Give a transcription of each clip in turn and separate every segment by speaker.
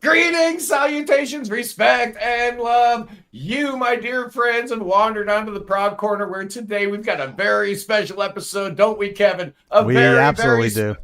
Speaker 1: Greetings, salutations, respect, and love. You, my dear friends, have wandered onto the Prog Corner, where today we've got a very special episode, don't we, Kevin?
Speaker 2: We absolutely do.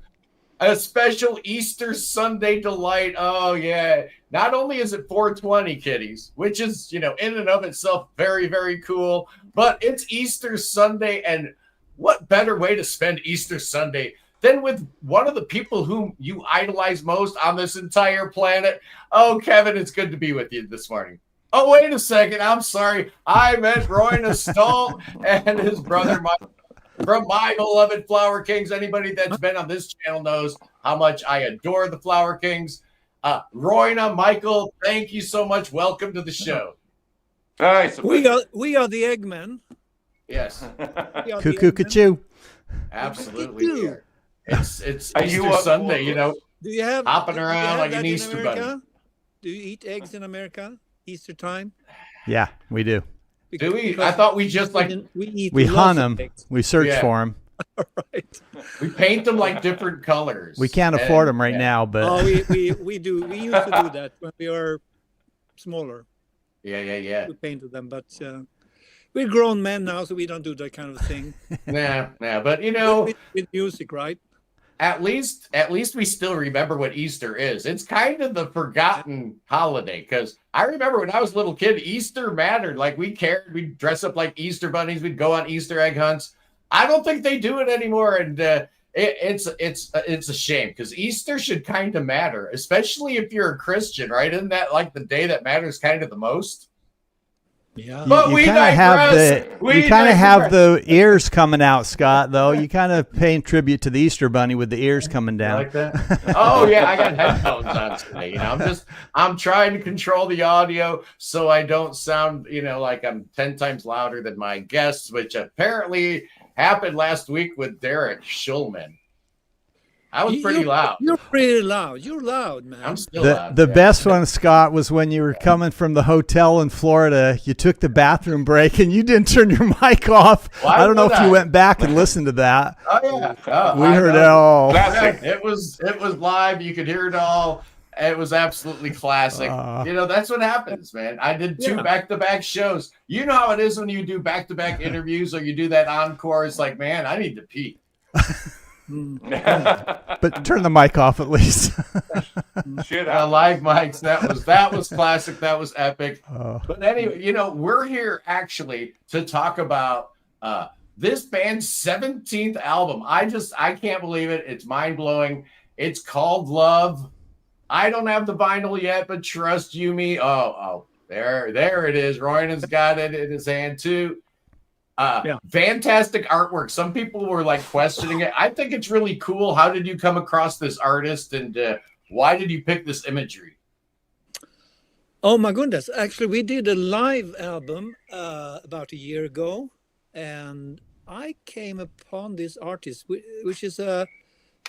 Speaker 1: A special Easter Sunday delight. Oh, yeah. Not only is it 420, kiddies, which is, in and of itself very, very cool, but it's Easter Sunday, and what better way to spend Easter Sunday than with one of the people whom you idolize most on this entire planet? Oh, Kevin, it's good to be with you this morning. Oh, wait a second. I'm sorry. I meant Roine and Stolt and his brother, Michael. From my beloved Flower Kings. Anybody that's been on this channel knows how much I adore the Flower Kings. Roine and Michael, thank you so much. Welcome to the show.
Speaker 3: Nice.
Speaker 4: We are the Eggmen.
Speaker 1: Yes.
Speaker 2: Cuckoo Cachoo.
Speaker 1: Absolutely. It's Easter Sunday,
Speaker 4: Do you have
Speaker 1: hopping around like an Easter bunny.
Speaker 4: Do you eat eggs in America? Easter time?
Speaker 2: Yeah, we do.
Speaker 1: Do we? I thought we just
Speaker 2: we hunt them. We search for them.
Speaker 4: All right.
Speaker 1: We paint them like different colors.
Speaker 2: We can't afford them right now, but
Speaker 4: we do. We used to do that when we were smaller.
Speaker 1: Yeah.
Speaker 4: We painted them, but we're grown men now, so we don't do that kind of thing.
Speaker 1: Nah. But
Speaker 4: with music, right?
Speaker 1: At least we still remember what Easter is. It's kind of the forgotten holiday, because I remember when I was a little kid, Easter mattered. Like, we cared. We'd dress up like Easter bunnies. We'd go on Easter egg hunts. I don't think they do it anymore, and it's a shame, because Easter should kind of matter, especially if you're a Christian, right? Isn't that like the day that matters kind of the most?
Speaker 4: Yeah,
Speaker 1: but
Speaker 2: you kind of have the ears coming out, Scott. Though you kind of paying tribute to the Easter Bunny with the ears coming down.
Speaker 1: Like that? Oh yeah, I got headphones on today. I'm trying to control the audio so I don't sound, like I'm 10 times louder than my guests, which apparently happened last week with Derek Schulman. I was pretty loud.
Speaker 4: You're pretty loud. You're loud, man.
Speaker 1: I'm still loud.
Speaker 2: The best one, Scott, was when you were coming from the hotel in Florida. You took the bathroom break and you didn't turn your mic off. I don't know if you went back and listened to that.
Speaker 1: Oh yeah,
Speaker 2: we heard it all.
Speaker 1: It was live. You could hear it all. It was absolutely classic. That's what happens, man. I did 2 back-to-back shows. You know how it is when you do back-to-back interviews or you do that encore. It's like, man, I need to pee.
Speaker 2: But turn the mic off at least.
Speaker 1: Live mics. That was classic. That was epic. But anyway, we're here actually to talk about this band's 17th album. I can't believe it. It's mind blowing. It's called Love. I don't have the vinyl yet, but trust you me. Oh, there it is. Roinen's got it in his hand too. Fantastic artwork. Some people were like questioning it. I think it's really cool. How did you come across this artist, and why did you pick this imagery?
Speaker 4: Oh my goodness. Actually, we did a live album about a year ago, and I came upon this artist, which is a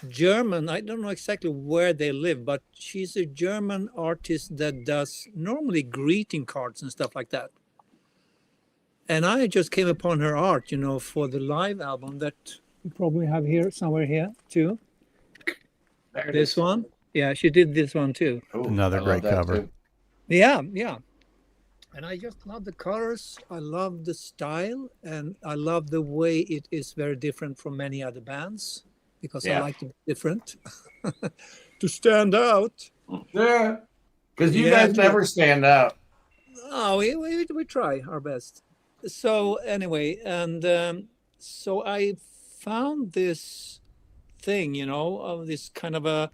Speaker 4: German. I don't know exactly where they live, but she's a German artist that does normally greeting cards and stuff like that. And I just came upon her art, for the live album that you probably have here, somewhere here, too. This one. Yeah, she did this one, too.
Speaker 1: Ooh,
Speaker 2: another great cover.
Speaker 4: Too. Yeah. And I just love the colors. I love the style. And I love the way it is very different from many other bands. Because I like to be different. To stand out.
Speaker 1: Yeah. Because you guys never stand out.
Speaker 4: Oh, we try our best. So anyway, and so I found this thing, of this kind of a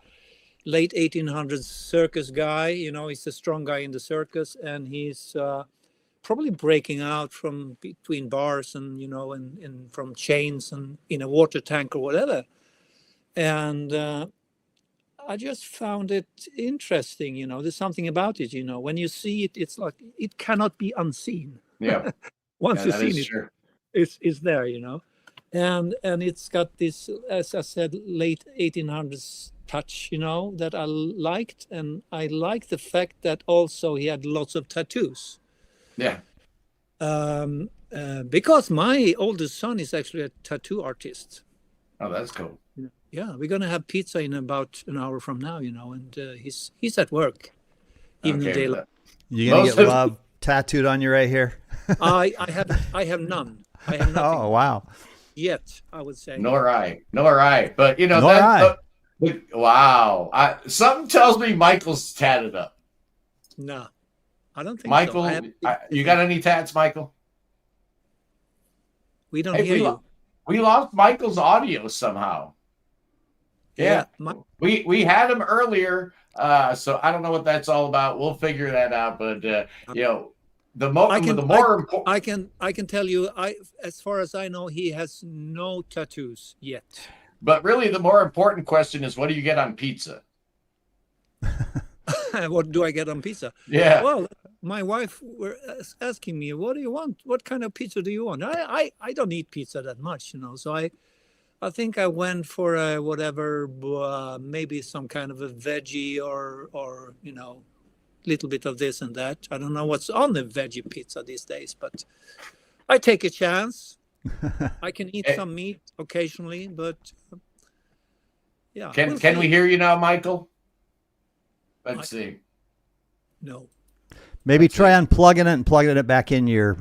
Speaker 4: late 1800s circus guy. He's a strong guy in the circus, and he's probably breaking out from between bars and, and from chains and in a water tank or whatever. And I just found it interesting, there's something about it, when you see it, it's like it cannot be unseen.
Speaker 1: Yeah.
Speaker 4: Once you've seen it, it's there, and it's got this, as I said, late 1800s touch, that I liked, and I like the fact that also he had lots of tattoos.
Speaker 1: Yeah.
Speaker 4: Because my oldest son is actually a tattoo artist.
Speaker 1: Oh, that's cool.
Speaker 4: Yeah, we're gonna have pizza in about an hour from now, and he's at work. even
Speaker 1: Okay,
Speaker 4: they.
Speaker 2: You gonna get love tattooed on you right here?
Speaker 4: I have none. I have nothing.
Speaker 2: Oh wow.
Speaker 4: Yet, I would say.
Speaker 1: Nor I. But
Speaker 2: Nor I.
Speaker 1: Wow. Something tells me Michael's tatted up.
Speaker 4: No, I don't think
Speaker 1: Michael,
Speaker 4: so.
Speaker 1: you got any tats, Michael?
Speaker 4: We don't hear you.
Speaker 1: We lost Michael's audio somehow. Yeah. We had him earlier, so I don't know what that's all about. We'll figure that out. But I
Speaker 4: can tell you, as far as I know, he has no tattoos yet.
Speaker 1: But really, the more important question is, what do you get on pizza?
Speaker 4: What do I get on pizza?
Speaker 1: Yeah.
Speaker 4: Well, my wife were asking me, "What do you want? What kind of pizza do you want?" I don't eat pizza that much, So I think I went for a whatever, maybe some kind of a veggie or little bit of this and that. I don't know what's on the veggie pizza these days, but I take a chance. I can eat some meat occasionally, but yeah.
Speaker 1: Can we hear you now, Michael? Let's see.
Speaker 4: No.
Speaker 2: Maybe try unplugging it and plugging it back in your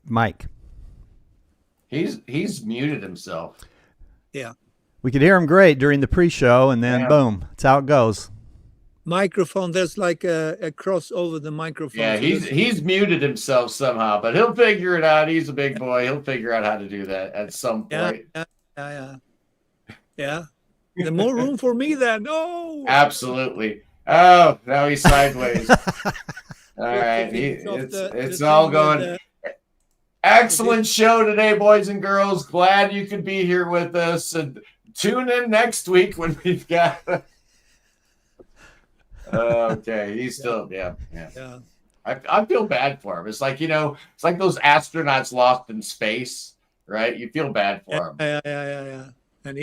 Speaker 2: mic.
Speaker 1: He's muted himself.
Speaker 4: Yeah.
Speaker 2: We could hear him great during the pre-show, and then boom, that's how it goes.
Speaker 4: Microphone, there's like a cross over the microphone.
Speaker 1: Yeah, he's muted himself somehow, but he'll figure it out. He's a big boy. He'll figure out how to do that at some point.
Speaker 4: Yeah. The more room for me then. No.
Speaker 1: Absolutely. Oh, now he's sideways. All right. It's all going. Excellent show today, boys and girls. Glad you could be here with us. And tune in next week when we've got. Okay, he's still yeah. I feel bad for him. It's like it's like those astronauts lost in space, right? You feel bad for him.
Speaker 4: Yeah. And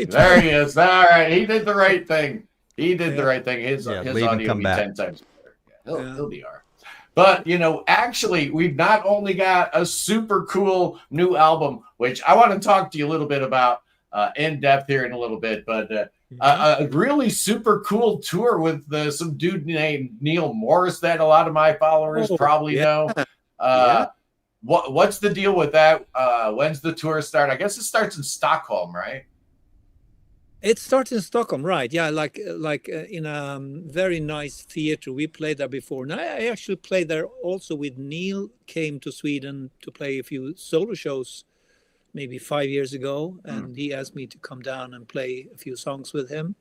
Speaker 1: there he is. All right, he did the right thing. The right thing. His audio will be 10 times better. He'll be all right. But, actually, we've not only got a super cool new album, which I want to talk to you a little bit about in depth here in a little bit, but a really super cool tour with some dude named Neil Morris that a lot of my followers probably know. What's the deal with that? When's the tour start? I guess it starts in Stockholm, right?
Speaker 4: It starts in Stockholm, right? Yeah, like in a very nice theater. We played there before. And I actually played there also with Neil. Came to Sweden to play a few solo shows maybe 5 years ago, and he asked me to come down and play a few songs with him.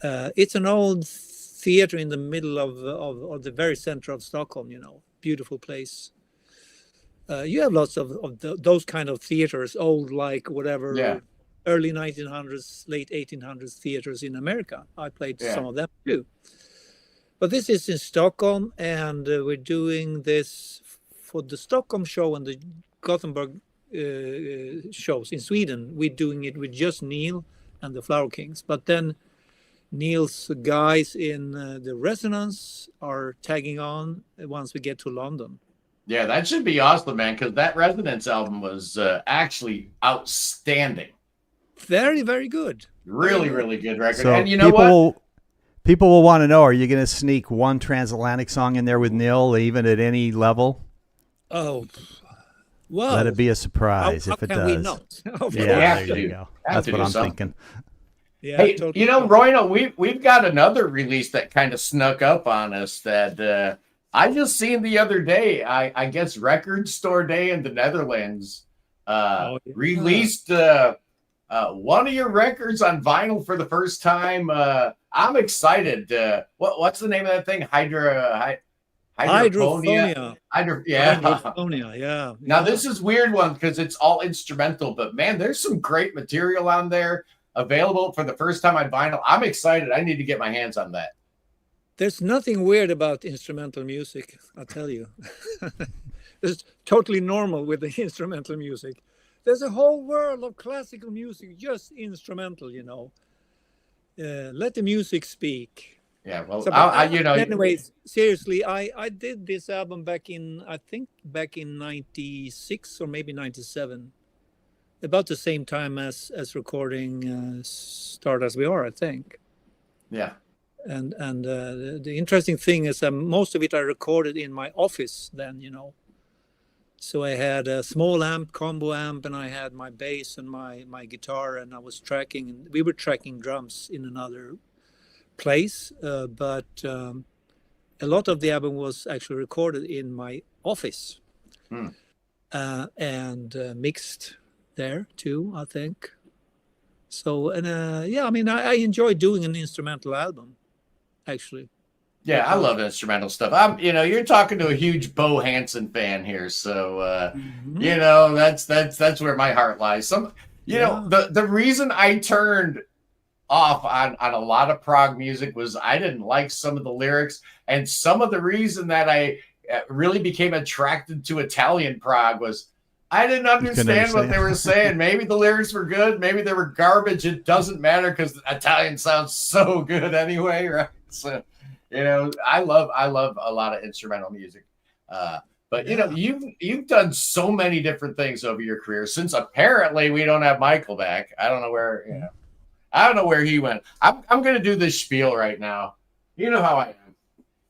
Speaker 4: It's an old theater in the middle of the very center of Stockholm. Beautiful place. You have lots of those kind of theaters, old like whatever.
Speaker 1: Yeah.
Speaker 4: Early 1900s, late 1800s theaters in America. I played some of them too. But this is in Stockholm, and we're doing this for the Stockholm show and the Gothenburg shows in Sweden. We're doing it with just Neil and the Flower Kings. But then Neil's guys in the Resonance are tagging on once we get to London.
Speaker 1: Yeah, that should be awesome, man, because that Resonance album was actually outstanding.
Speaker 4: Very, very good.
Speaker 1: Really, really good record.
Speaker 2: So
Speaker 1: and you know what?
Speaker 2: People will want to know, are you going to sneak one Transatlantic song in there with Neil, even at any level?
Speaker 4: Oh, well.
Speaker 2: Let it be a surprise if it does.
Speaker 4: We not?
Speaker 2: Yeah, there you go. That's what I'm thinking.
Speaker 4: Yeah,
Speaker 1: hey,
Speaker 4: totally.
Speaker 1: Roine, we've got another release that kind of snuck up on us that I just seen the other day. I guess Record Store Day in the Netherlands released one of your records on vinyl for the first time. I'm excited. What's the name of that thing? Hydrophonia.
Speaker 4: Hydrophonia, yeah.
Speaker 1: Now this is weird one because it's all instrumental, but man, there's some great material on there available for the first time on vinyl. I'm excited. I need to get my hands on that.
Speaker 4: There's nothing weird about instrumental music, I'll tell you. It's totally normal with the instrumental music. There's a whole world of classical music, just instrumental, Let the music speak.
Speaker 1: Yeah, well,
Speaker 4: so, anyways, seriously, I did this album back in 96 or maybe 97. About the same time as recording Start As We Are, I think.
Speaker 1: Yeah.
Speaker 4: The interesting thing is that most of it I recorded in my office then, So I had a small amp, combo amp, and I had my bass and my guitar, and I was tracking. We were tracking drums in another place, but a lot of the album was actually recorded in my office and mixed there too, I think. So, and I enjoy doing an instrumental album, actually.
Speaker 1: Yeah, I love instrumental stuff. You're talking to a huge Bo Hansen fan here, so that's where my heart lies. The reason I turned off on a lot of prog music was I didn't like some of the lyrics, and some of the reason that I really became attracted to Italian prog was I didn't understand what they were saying. Maybe the lyrics were good, maybe they were garbage. It doesn't matter because Italian sounds so good anyway, right? So I love a lot of instrumental music. But you've done so many different things over your career. Since apparently we don't have Michael back, I don't know where I don't know where he went. I'm going to do this spiel right now. You know how I am.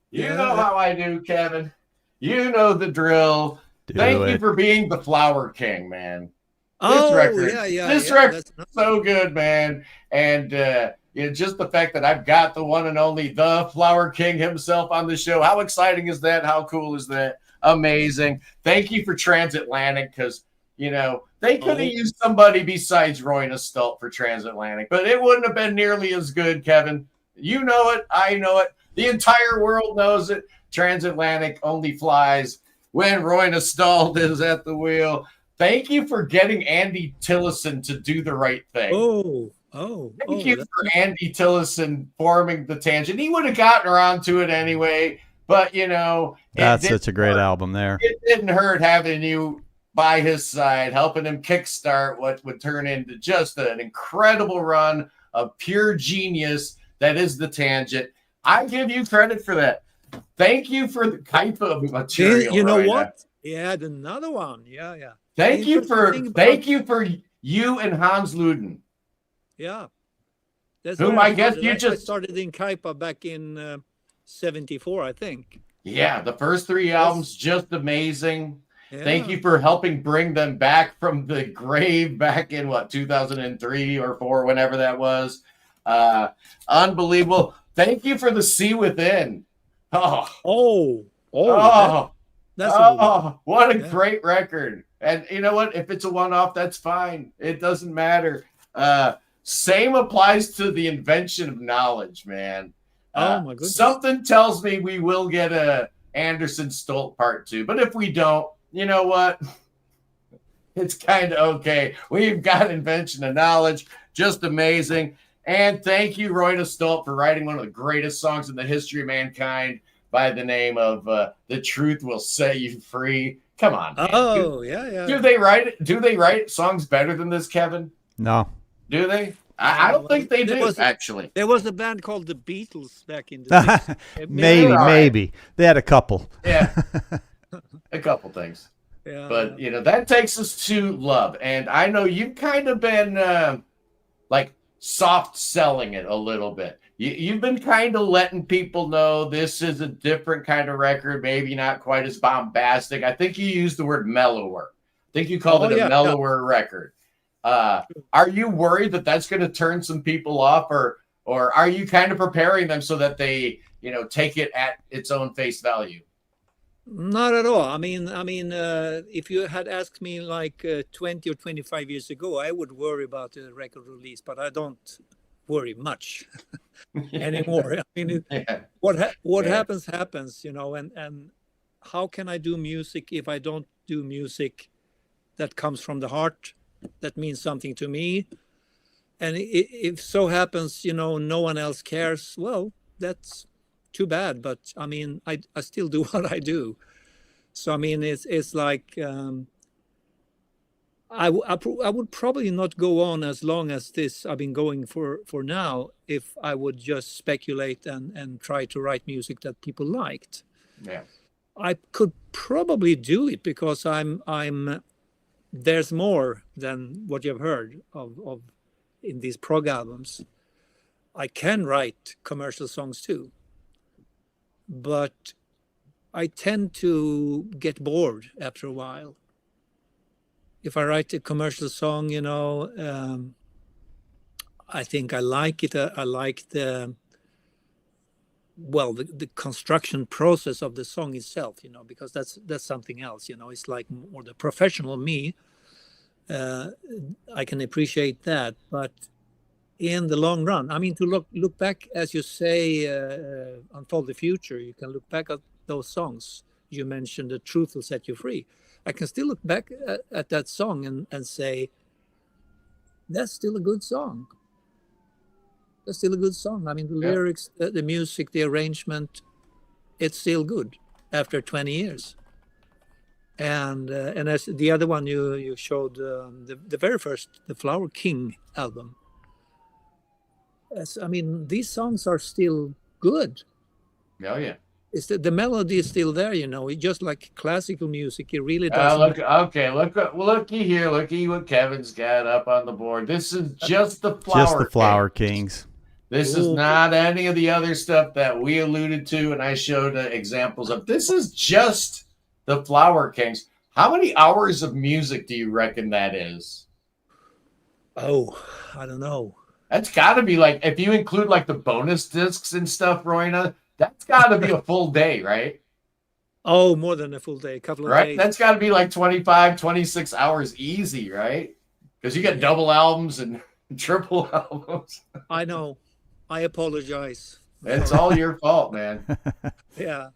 Speaker 1: You know how I do, Kevin. You know the drill. Thank you for being the Flower King, man. This record's so good, man. And just the fact that I've got the one and only the Flower King himself on the show. How exciting is that? How cool is that? Amazing. Thank you for Transatlantic, because they could have used somebody besides Roine and Stolt for Transatlantic, but it wouldn't have been nearly as good, Kevin. You know it. I know it. The entire world knows it. Transatlantic only flies when Roine and Stolt is at the wheel. Thank you for getting Andy Tillison to do the right thing. Thank you for Andy Tillison forming the Tangent. He would have gotten around to it anyway, but
Speaker 2: that's such a great album there.
Speaker 1: It didn't hurt having you by his side, helping him kickstart what would turn into just an incredible run of pure genius that is the Tangent. I give you credit for that. Thank you for the Kaipa material.
Speaker 4: You know what? Yeah, another one. Yeah.
Speaker 1: Thank you for you and Hans Luden.
Speaker 4: Yeah. That's
Speaker 1: whom I guess you
Speaker 4: I
Speaker 1: just
Speaker 4: started in Kaipa back in 74, I think.
Speaker 1: Yeah, the first 3 albums, just amazing. Yeah. Thank you for helping bring them back from the grave back in 2003 or 4, whenever that was. Unbelievable. Thank you for The Sea Within. That's what a great record. And you know what? If it's a one-off, that's fine. It doesn't matter. Same applies to The Invention of Knowledge, man.
Speaker 4: Oh my goodness.
Speaker 1: Something tells me we will get a Anderson Stolt part 2, but if we don't, you know what? It's kind of okay. We've got Invention of Knowledge, just amazing. And thank you, Roine and Stolt, for writing one of the greatest songs in the history of mankind by the name of "The Truth Will Set You Free." Come on, man. Do they write songs better than this, Kevin?
Speaker 2: No.
Speaker 1: Do they? I don't think they do, actually.
Speaker 4: There was a band called the Beatles back in the 60s.
Speaker 2: Maybe. They had a couple.
Speaker 1: Yeah. A couple things. Yeah. But, that takes us to Love. And I know you've kind of been, soft selling it a little bit. You've been kind of letting people know this is a different kind of record, maybe not quite as bombastic. I think you used the word mellower. I think you called it a mellower record. Are you worried that that's going to turn some people off, or are you kind of preparing them so that they, take it at its own face value?
Speaker 4: Not at all. I mean, if you had asked me 20 or 25 years ago, I would worry about the record release, but I don't worry much anymore. I mean, what happens, and how can I do music if I don't do music that comes from the heart, that means something to me? And if so happens, no one else cares, well, that's too bad. But I still do what I do. So it's like I would probably not go on as long as this I've been going for now if I would just speculate and try to write music that people liked.
Speaker 1: Yeah,
Speaker 4: I could probably do it because I'm there's more than what you've heard of in these prog albums. I can write commercial songs too, but I tend to get bored after a while. If I write a commercial song, I think I like it. I like the construction process of the song itself, because that's something else. It's like more the professional me. I can appreciate that, but in the long run, I mean, to look back, as you say, Unfold the Future, you can look back at those songs. You mentioned The Truth Will Set You Free. I can still look back at that song and say, that's still a good song. That's still a good song. I mean, the lyrics, the music, the arrangement, it's still good after 20 years. And as the other one you showed, the very first, the Flower King album. I mean, these songs are still good.
Speaker 1: Oh yeah.
Speaker 4: It's the melody is still there, It's just like classical music. It really doesn't.
Speaker 1: Looky here. Looky what Kevin's got up on the board. This is just the
Speaker 2: Flower Kings.
Speaker 1: This is not any of the other stuff that we alluded to and I showed examples of. This is just the Flower Kings. How many hours of music do you reckon that is?
Speaker 4: Oh, I don't know.
Speaker 1: That's got to be like, if you include like the bonus discs and stuff, Roine, that's got to be a full day, right?
Speaker 4: Oh, more than a full day, a couple of days.
Speaker 1: That's got to be like 25, 26 hours easy, right? Because you get double albums and triple albums.
Speaker 4: I know. I apologize.
Speaker 1: It's all your fault, man.
Speaker 4: Yeah.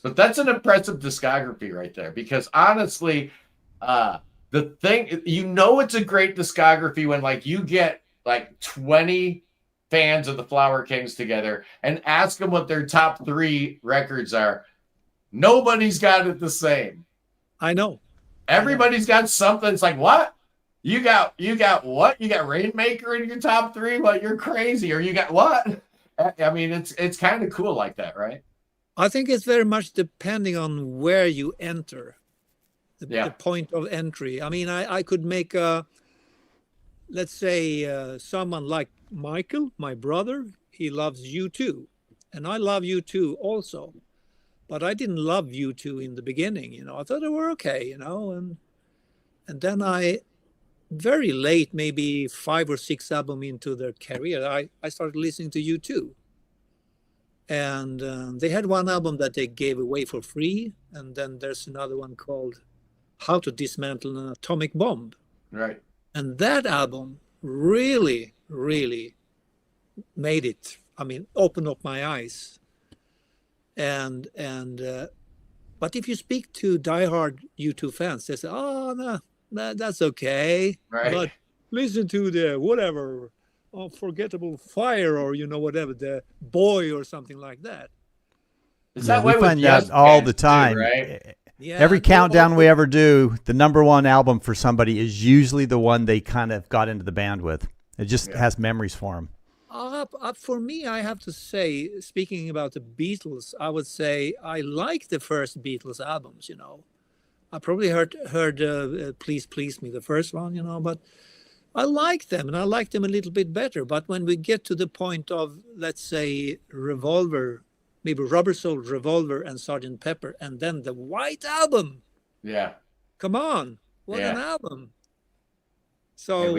Speaker 1: But that's an impressive discography right there. Because honestly, the thing, it's a great discography when like you get like 20 fans of the Flower Kings together and ask them what their top 3 records are. Nobody's got it the same.
Speaker 4: I know.
Speaker 1: Everybody's got something. It's like, what? You got what? You got Rainmaker in your top 3? Well, you're crazy. Or you got what? I mean, it's kind of cool like that, right?
Speaker 4: I think it's very much depending on where you enter, the point of entry. I mean, I could make let's say someone like Michael, my brother, he loves U2, and I love U2 also, but I didn't love U2 in the beginning. I thought they were okay, and then I, very late, maybe 5 or 6 albums into their career, I started listening to U2. And they had one album that they gave away for free. And then there's another one called How to Dismantle an Atomic Bomb.
Speaker 1: Right. And
Speaker 4: that album really, really made it. I mean, opened up my eyes. But if you speak to diehard U2 fans, they say, oh, no, that's okay.
Speaker 1: Right.
Speaker 4: But listen to the whatever, Unforgettable Fire, or whatever, the Boy or something like that.
Speaker 1: Is that way
Speaker 2: we find that all the time,
Speaker 1: right?
Speaker 2: Yeah, every countdown we ever do, the #1 album for somebody is usually the one they kind of got into the band with. It just has memories for them.
Speaker 4: For me, I have to say, speaking about the Beatles, I would say I like the first Beatles albums. I probably heard Please Please Me, the first one, but I like them, and I like them a little bit better. But when we get to the point of, let's say, Revolver, maybe Rubber Soul, Revolver, and Sgt. Pepper, and then the White Album.
Speaker 1: Yeah.
Speaker 4: Come on. What an album. So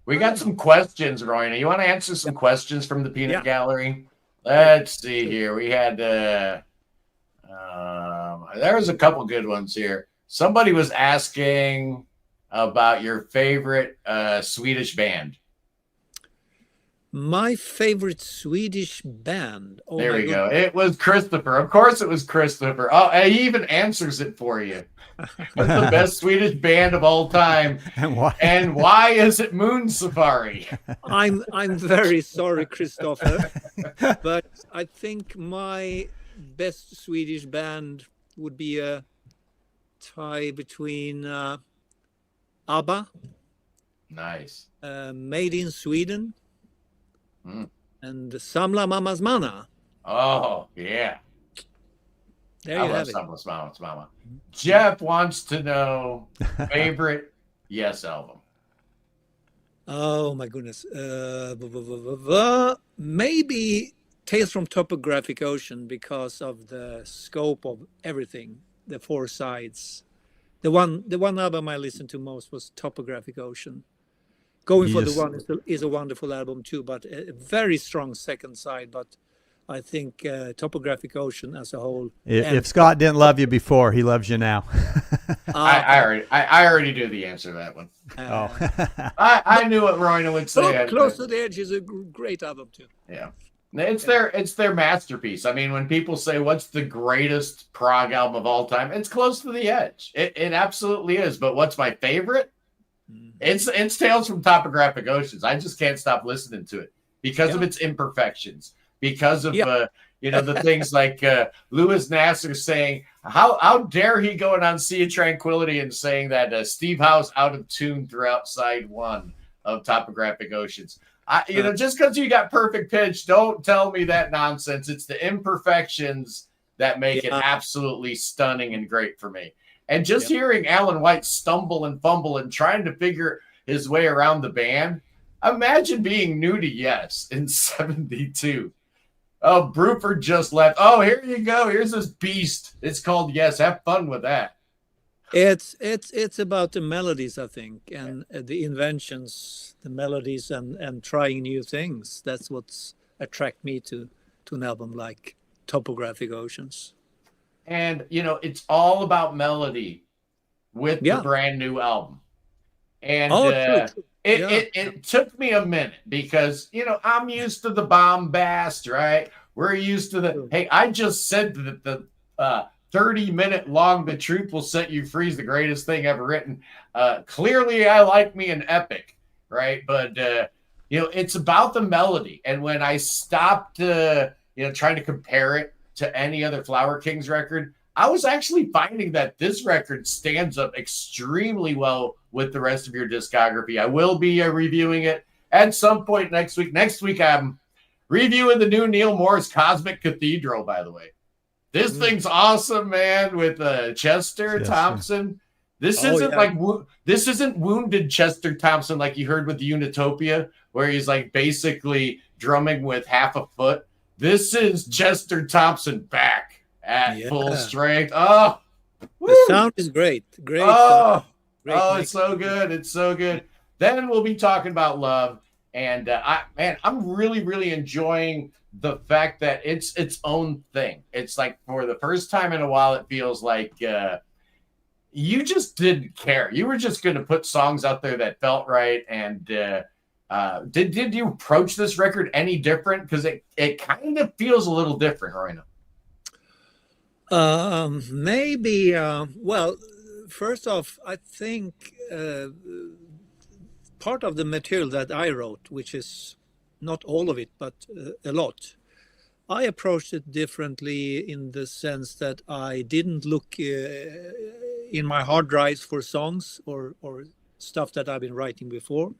Speaker 1: we got some questions, Roine. You want to answer some questions from the Peanut Gallery? Let's see here. We had there was a couple good ones here. Somebody was asking about your favorite Swedish band.
Speaker 4: My favorite Swedish band. Oh,
Speaker 1: there we go. It was Christopher. Of course it was Christopher. Oh, he even answers it for you. What's the best Swedish band of all time? And why is it Moon Safari?
Speaker 4: I'm very sorry, Christopher. But I think my best Swedish band would be a tie between ABBA.
Speaker 1: Nice.
Speaker 4: Made in Sweden. And Samla Mammas Manna.
Speaker 1: Oh, yeah.
Speaker 4: There you have it.
Speaker 1: Samla Mammas Mama. Jeff wants to know favorite Yes album.
Speaker 4: Oh my goodness. Maybe Tales from Topographic Ocean because of the scope of everything, the four sides. The one album I listened to most was Topographic Ocean. Going
Speaker 2: You
Speaker 4: for the
Speaker 2: just
Speaker 4: One is a wonderful album too, but a very strong second side. But I think Topographic Ocean as a whole.
Speaker 2: if Scott didn't love you before, he loves you now.
Speaker 1: I already knew the answer to that one.
Speaker 2: Oh,
Speaker 1: I knew what Roine would say.
Speaker 4: Close to the Edge is a great album too.
Speaker 1: Yeah. It's their masterpiece. I mean, when people say what's the greatest prog album of all time, it's Close to the Edge. It absolutely is. But what's my favorite? It's Tales from Topographic Oceans. I just can't stop listening to it because of its imperfections, because of the things like Louis Nasser saying how dare he going on Sea of Tranquility and saying that Steve Howe's out of tune throughout side one of Topographic Oceans. Just because you got perfect pitch, don't tell me that nonsense. It's the imperfections that make it absolutely stunning and great for me. And just hearing Alan White stumble and fumble and trying to figure his way around the band, imagine being new to Yes in 72. Oh, Bruford just left. Oh, here you go. Here's this beast. It's called Yes. Have fun with that.
Speaker 4: It's about the melodies, I think, and the inventions, the melodies, and trying new things. That's what's attract me to an album like Topographic Oceans.
Speaker 1: And it's all about melody with the brand new album. And it took me a minute because I'm used to the bombast, right? We're used to hey, I just said that the 30-minute long The Truth Will Set You Free is the greatest thing ever written. Clearly I like me an epic, right? But it's about the melody. And when I stopped trying to compare it to any other Flower Kings record, I was actually finding that this record stands up extremely well with the rest of your discography. I will be reviewing it at some point next week. Next week, I'm reviewing the new Neil Morris Cosmic Cathedral, by the way. This thing's awesome, man, with Chester Thompson. This isn't wounded Chester Thompson like you heard with Unitopia, where he's like basically drumming with half a foot. This is Chester Thompson back at full strength. Oh,
Speaker 4: the sound is great. Great.
Speaker 1: It's so good. It's so good. Then we'll be talking about Love. And I'm really, really enjoying the fact that it's its own thing. It's like for the first time in a while, it feels like you just didn't care. You were just going to put songs out there that felt right. And did you approach this record any different? Because it kind of feels a little different right now.
Speaker 4: Maybe. Well, first off, I think part of the material that I wrote, which is not all of it, but a lot, I approached it differently in the sense that I didn't look in my hard drives for songs or stuff that I've been writing before.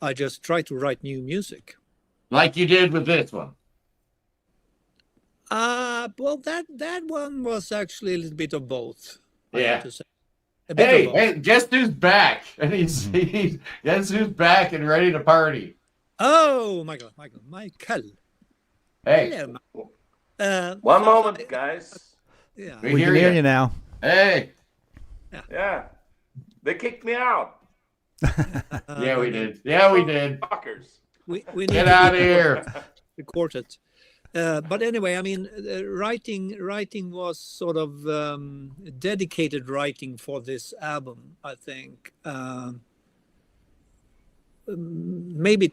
Speaker 4: I just tried to write new music.
Speaker 1: Like you did with this one.
Speaker 4: Well, that one was actually a little bit of both.
Speaker 1: Yeah. Hey, guess who's back? And he's guess who's back and ready to party?
Speaker 4: Oh, Michael.
Speaker 1: Hey.
Speaker 3: One moment, guys.
Speaker 4: Yeah.
Speaker 2: We can hear you now.
Speaker 1: Hey.
Speaker 3: Yeah. They kicked me out.
Speaker 1: Yeah, we did. Yeah, we did.
Speaker 3: Fuckers.
Speaker 4: We
Speaker 1: Get out of here.
Speaker 4: Record it. But anyway, I mean, writing was sort of dedicated writing for this album, I think. Maybe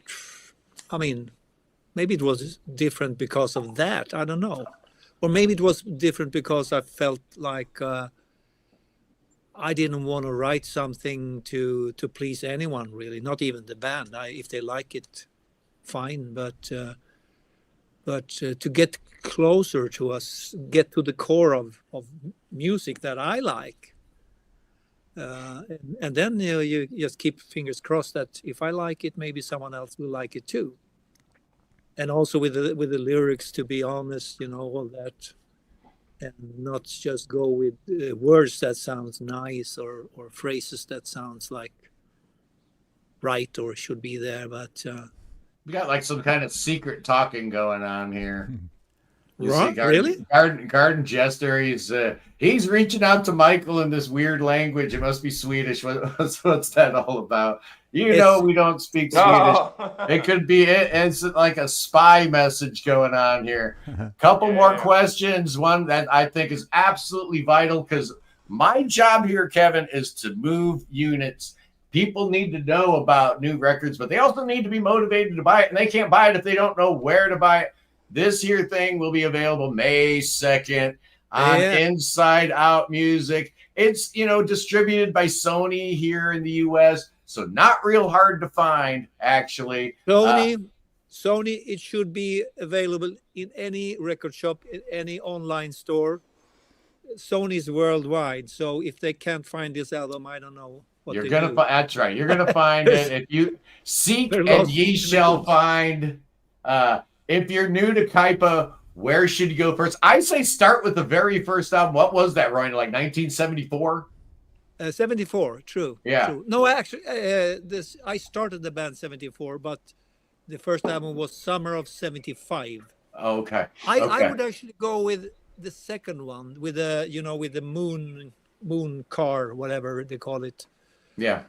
Speaker 4: it was different because of that. I don't know. Or maybe it was different because I felt like I didn't want to write something to please anyone, really, not even the band. If they like it, fine. But to get closer to us, get to the core of music that I like. And then you just keep fingers crossed that if I like it, maybe someone else will like it too. And also with the lyrics, to be honest, all that, and not just go with words that sounds nice or phrases that sounds like right or should be there, but
Speaker 1: We got like some kind of secret talking going on here. You see,
Speaker 4: really?
Speaker 1: Garden Jester. He's reaching out to Michael in this weird language. It must be Swedish. What's that all about? You know, we don't speak Swedish.
Speaker 3: No.
Speaker 1: It could be it's like a spy message going on here. Couple more questions. One that I think is absolutely vital, because my job here, Kevin, is to move units. People need to know about new records, but they also need to be motivated to buy it, and they can't buy it if they don't know where to buy it. This here thing will be available May 2nd on Inside Out Music. It's, distributed by Sony here in the U.S., so not real hard to find, actually.
Speaker 4: Sony, it should be available in any record shop, in any online store. Sony's worldwide, so if they can't find this album, I don't know what
Speaker 1: you're gonna. That's right. You're gonna find it. If you seek, and ye shall find. If you're new to Kaipa, where should you go first? I say start with the very first album. What was that, Roine? Like 1974?
Speaker 4: 74, true.
Speaker 1: Yeah.
Speaker 4: True. No, actually, I started the band 74, but the first album was summer of 75.
Speaker 1: Oh, okay.
Speaker 4: I would actually go with the second one, with the moon car, whatever they call it.
Speaker 1: Yeah.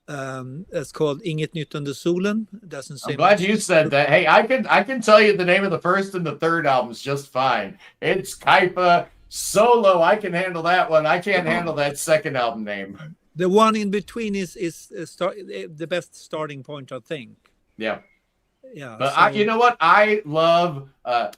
Speaker 4: It's called Inget Nytt under solen. Doesn't say.
Speaker 1: I'm glad you said that. Hey, I can tell you the name of the first and the third albums just fine. It's Kaipa Solo. I can handle that one. I can't handle that second album name.
Speaker 4: The one in between is the best starting point, I think.
Speaker 1: Yeah.
Speaker 4: Yeah.
Speaker 1: But you know what? I love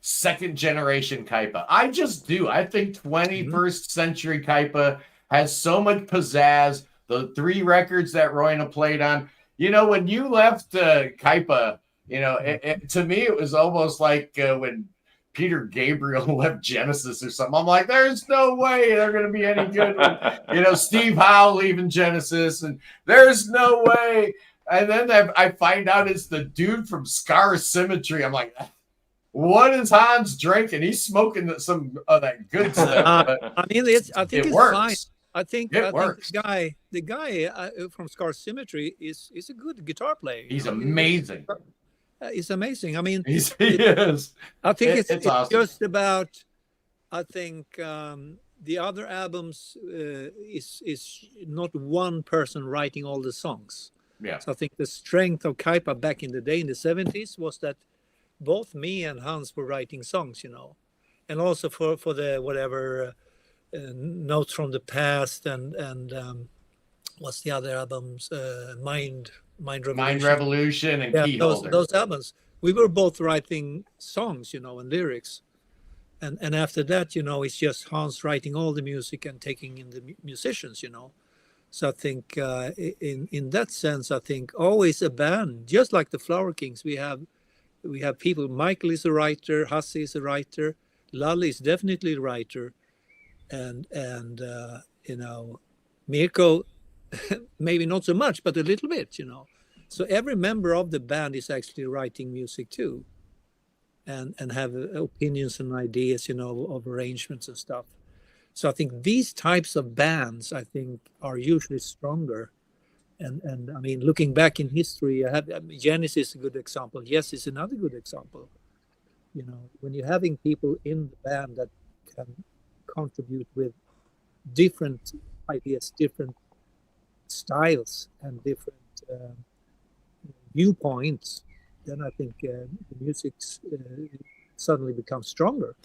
Speaker 1: second generation Kaipa. I just do. I think 21st century Kaipa has so much pizzazz. The 3 records that Roine played on, when you left Kaipa, to me, it was almost like when Peter Gabriel left Genesis or something. I'm like, there's no way they're going to be any good. Steve Howe leaving Genesis, and there's no way. And then I find out it's the dude from Scar Symmetry. I'm like, what is Hans drinking? He's smoking some of that good stuff.
Speaker 4: I think it's
Speaker 1: works.
Speaker 4: fine. I think
Speaker 1: works.
Speaker 4: the guy from Scar Symmetry is a good guitar player.
Speaker 1: He's amazing.
Speaker 4: He's amazing. I mean,
Speaker 1: he is.
Speaker 4: I think it's
Speaker 1: awesome.
Speaker 4: just about. I think the other albums is not one person writing all the songs.
Speaker 1: Yeah.
Speaker 4: So I think the strength of Kaipa back in the day in the 70s was that both me and Hans were writing songs, and also for the whatever. Notes from the Past and what's the other albums? Mind
Speaker 1: Revolution and Keyholder.
Speaker 4: Those albums. We were both writing songs, and lyrics, and after that, it's just Hans writing all the music and taking in the musicians, So I think in that sense, I think always a band, just like the Flower Kings, we have people. Michael is a writer, Hasse is a writer, Lally is definitely a writer. And Mirko, maybe not so much, but a little bit, So every member of the band is actually writing music too, and have opinions and ideas, of arrangements and stuff. So I think these types of bands, I think, are usually stronger. And I mean, looking back in history, Genesis is a good example. Yes, it's another good example. When you're having people in the band that can contribute with different ideas, different styles, and different viewpoints, then I think the music suddenly becomes stronger.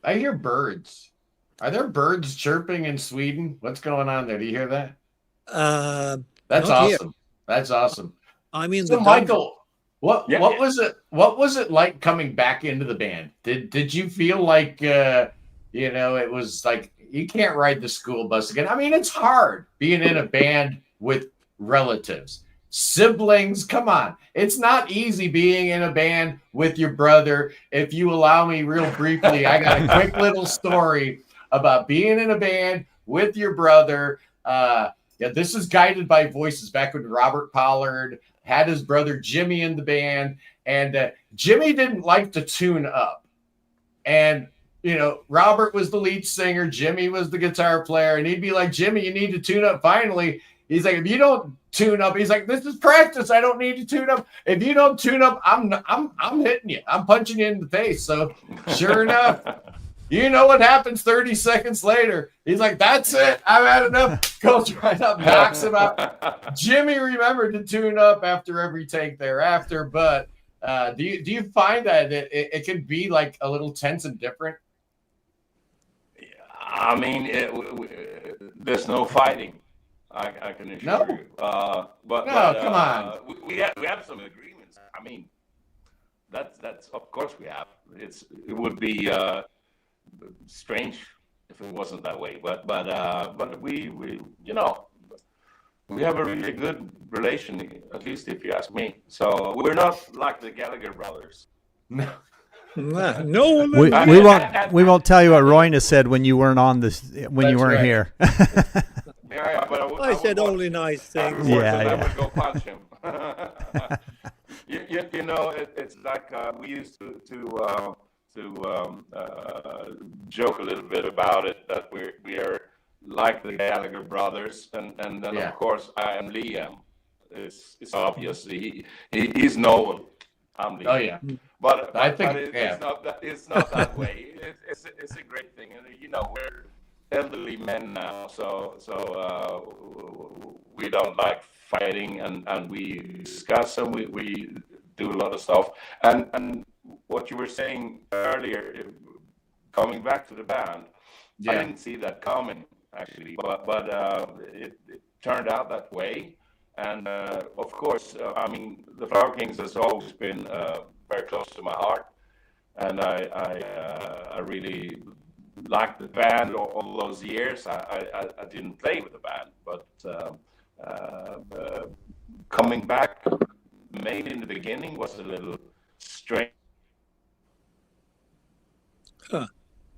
Speaker 1: I hear birds. Are there birds chirping in Sweden? What's going on there? Do you hear that? That's awesome. Here. That's awesome.
Speaker 4: I mean,
Speaker 1: so Michael, what was it? What was it like coming back into the band? Did you feel like it was like you can't ride the school bus again? I mean, it's hard being in a band with relatives, siblings. Come on, it's not easy being in a band with your brother. If you allow me, real briefly, I got a quick little story about being in a band with your brother. This is Guided by Voices back when Robert Pollard had his brother Jimmy in the band, and Jimmy didn't like to tune up. And, Robert was the lead singer, Jimmy was the guitar player, and he'd be like, Jimmy, you need to tune up. Finally, He's like, if you don't tune up, he's like, this is practice. I don't need to tune up. If you don't tune up, I'm hitting you. I'm punching you in the face. So sure enough, you know what happens 30 seconds later. He's like, that's it. I've had enough. Goes right up, knocks him out. Jimmy remembered to tune up after every take thereafter. But do you find that it can be like a little tense and different?
Speaker 3: I mean, there's no fighting. I can assure you. But
Speaker 1: come on.
Speaker 3: We have some agreements. I mean, that's of course we have. It would be strange if it wasn't that way. But we we have a really good relation, at least if you ask me. So we're not like the Gallagher brothers.
Speaker 1: No.
Speaker 4: No,
Speaker 2: we won't tell you what Roine said when you weren't on this when you weren't here.
Speaker 3: Yeah, but
Speaker 4: I said only nice things.
Speaker 3: I would go punch him. you know, it's like we used to joke a little bit about it, that we are like the Gallagher brothers, and then of course I am Liam. It's obvious he's Noel. I'm Liam.
Speaker 1: Oh yeah.
Speaker 3: But
Speaker 1: I think
Speaker 3: it's not that way. It's a great thing, and you know, we're elderly men now, so we don't like fighting, and we discuss, and we do a lot of stuff. And what you were saying earlier, coming back to the band, I didn't see that coming actually, but it turned out that way. And of course, I mean, the Flower Kings has always been very close to my heart, and I really liked the band all those years. I didn't play with the band, but coming back, maybe in the beginning, was a little strange.
Speaker 1: Huh.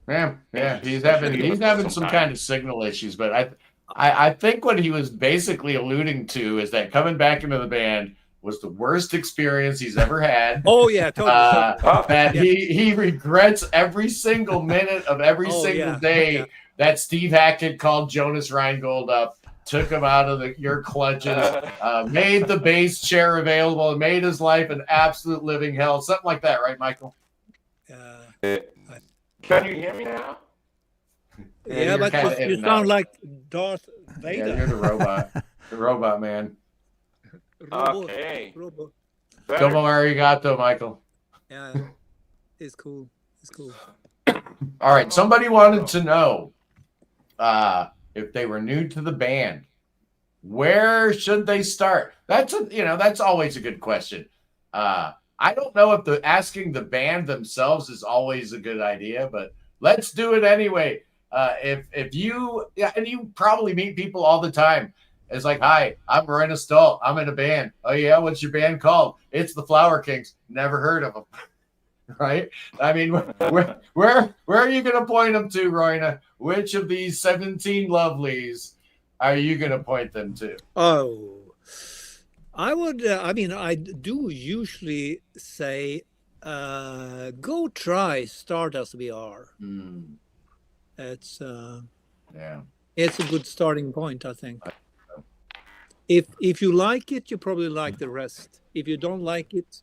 Speaker 1: Yeah. He's having some kind of signal issues, but I think what he was basically alluding to is that coming back into the band was the worst experience he's ever had.
Speaker 4: Oh yeah, totally.
Speaker 1: That he regrets every single minute of every single day that Steve Hackett called Jonas Reingold up, took him out of your clutches, made the bass chair available, and made his life an absolute living hell. Something like that, right, Michael?
Speaker 3: Can you hear me now?
Speaker 4: Yeah, but you sound like Darth Vader.
Speaker 1: Yeah, you're the robot man.
Speaker 3: Okay.
Speaker 1: Domo arigato, Michael.
Speaker 4: Yeah, it's cool.
Speaker 1: All right, somebody wanted to know if they were new to the band, where should they start? That's always a good question. I don't know if asking the band themselves is always a good idea, but let's do it anyway. If you and you probably meet people all the time. It's like, hi, I'm Roine and Stolt. I'm in a band. Oh yeah, what's your band called? It's the Flower Kings. Never heard of them, right? I mean, where are you going to point them to, Roine? Which of these 17 lovelies are you going to point them to?
Speaker 4: Oh, I would. I do usually say, go try Start As We Are. It's it's a good starting point, I think. If you like it, you probably like the rest. If you don't like it,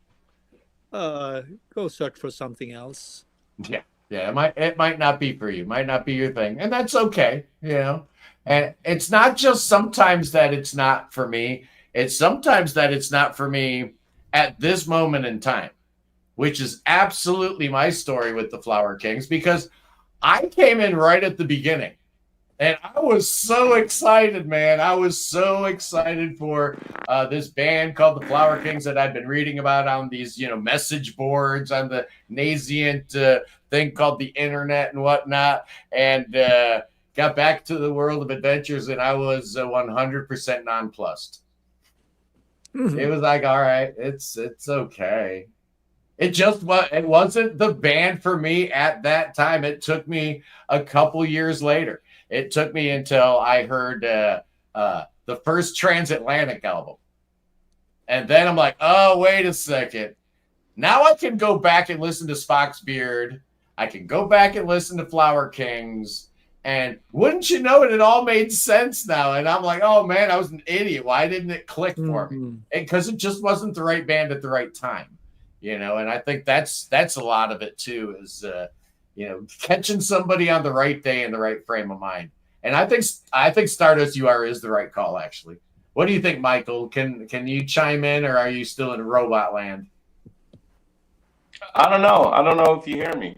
Speaker 4: go search for something else.
Speaker 1: Yeah, it might not be for you, might not be your thing, and that's okay, you know. And it's not just sometimes that it's not for me. It's sometimes that it's not for me at this moment in time, which is absolutely my story with the Flower Kings, because I came in right at the beginning. And I was so excited, man. I was so excited for this band called the Flower Kings that I'd been reading about on these, message boards on the nascent thing called the internet and whatnot. And got back to the world of adventures, and I was 100% nonplussed. Mm-hmm. It was like, all right, it's okay. It wasn't the band for me at that time. It took me a couple years later. It took me until I heard the first Transatlantic album. And then I'm like, oh, wait a second. Now I can go back and listen to Spock's Beard. I can go back and listen to Flower Kings. And wouldn't you know it all made sense now. And I'm like, oh man, I was an idiot. Why didn't it click for me? Because it just wasn't the right band at the right time, you know. And I think that's a lot of it too, is you know, catching somebody on the right day in the right frame of mind. And I think Stardust UR is the right call, actually. What do you think, Michael? Can you chime in, or are you still in robot land?
Speaker 3: I don't know if you hear me.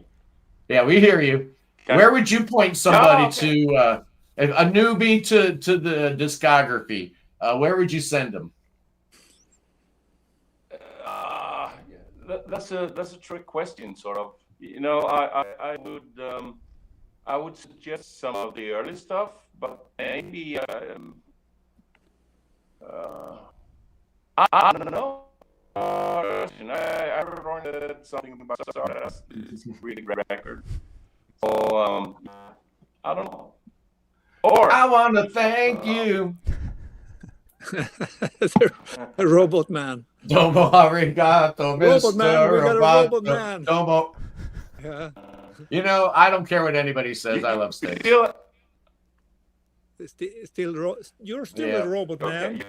Speaker 1: Yeah, we hear you. Okay. Where would you point somebody to, a newbie to the discography? Where would you send them?
Speaker 3: That's a trick question, sort of. You know, I would suggest some of the early stuff, but maybe I don't know. I read something about Stardust. It's a really great record. So I don't know. Or
Speaker 1: I want to thank you.
Speaker 4: The Robot Man.
Speaker 1: Domo arigato,
Speaker 4: Robot Man. We got a Robot
Speaker 1: Roboto.
Speaker 4: Man.
Speaker 1: Domo.
Speaker 4: Yeah.
Speaker 1: You know, I don't care what anybody says. I love Sting.
Speaker 4: You're still a Robot Man.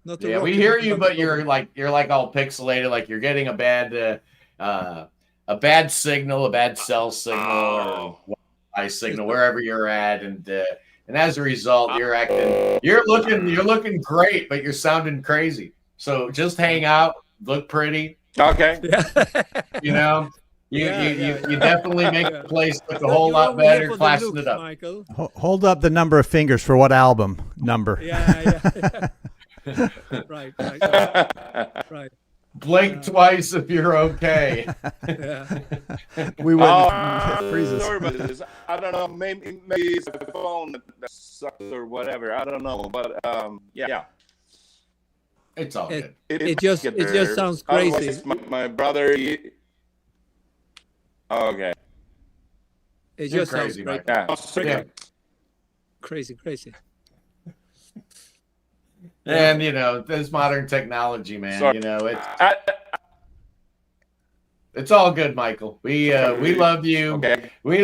Speaker 1: Not we hear you, but you're like all pixelated, like you're getting a bad signal, a bad cell signal, or Wi-Fi signal wherever you're at, and as a result, you're looking great, but you're sounding crazy. So just hang out, look pretty.
Speaker 3: Okay.
Speaker 1: You know, you definitely make the place look a whole lot better, classing it up.
Speaker 4: Michael.
Speaker 2: Hold up the number of fingers for what album number?
Speaker 4: Yeah. Right.
Speaker 1: Blink twice if you're okay.
Speaker 4: Yeah.
Speaker 2: We wouldn't freeze us.
Speaker 3: Sorry about this. I don't know. Maybe it's the phone that sucks or whatever. I don't know. But yeah.
Speaker 1: It's all good.
Speaker 4: It just sounds crazy.
Speaker 3: My brother. Okay.
Speaker 4: It just sounds
Speaker 1: crazy,
Speaker 4: crazy.
Speaker 1: Yeah.
Speaker 4: Crazy.
Speaker 1: And you know, this modern technology, man.
Speaker 3: Sorry.
Speaker 1: You know, it's all good, Michael. We love you.
Speaker 3: Okay.
Speaker 1: We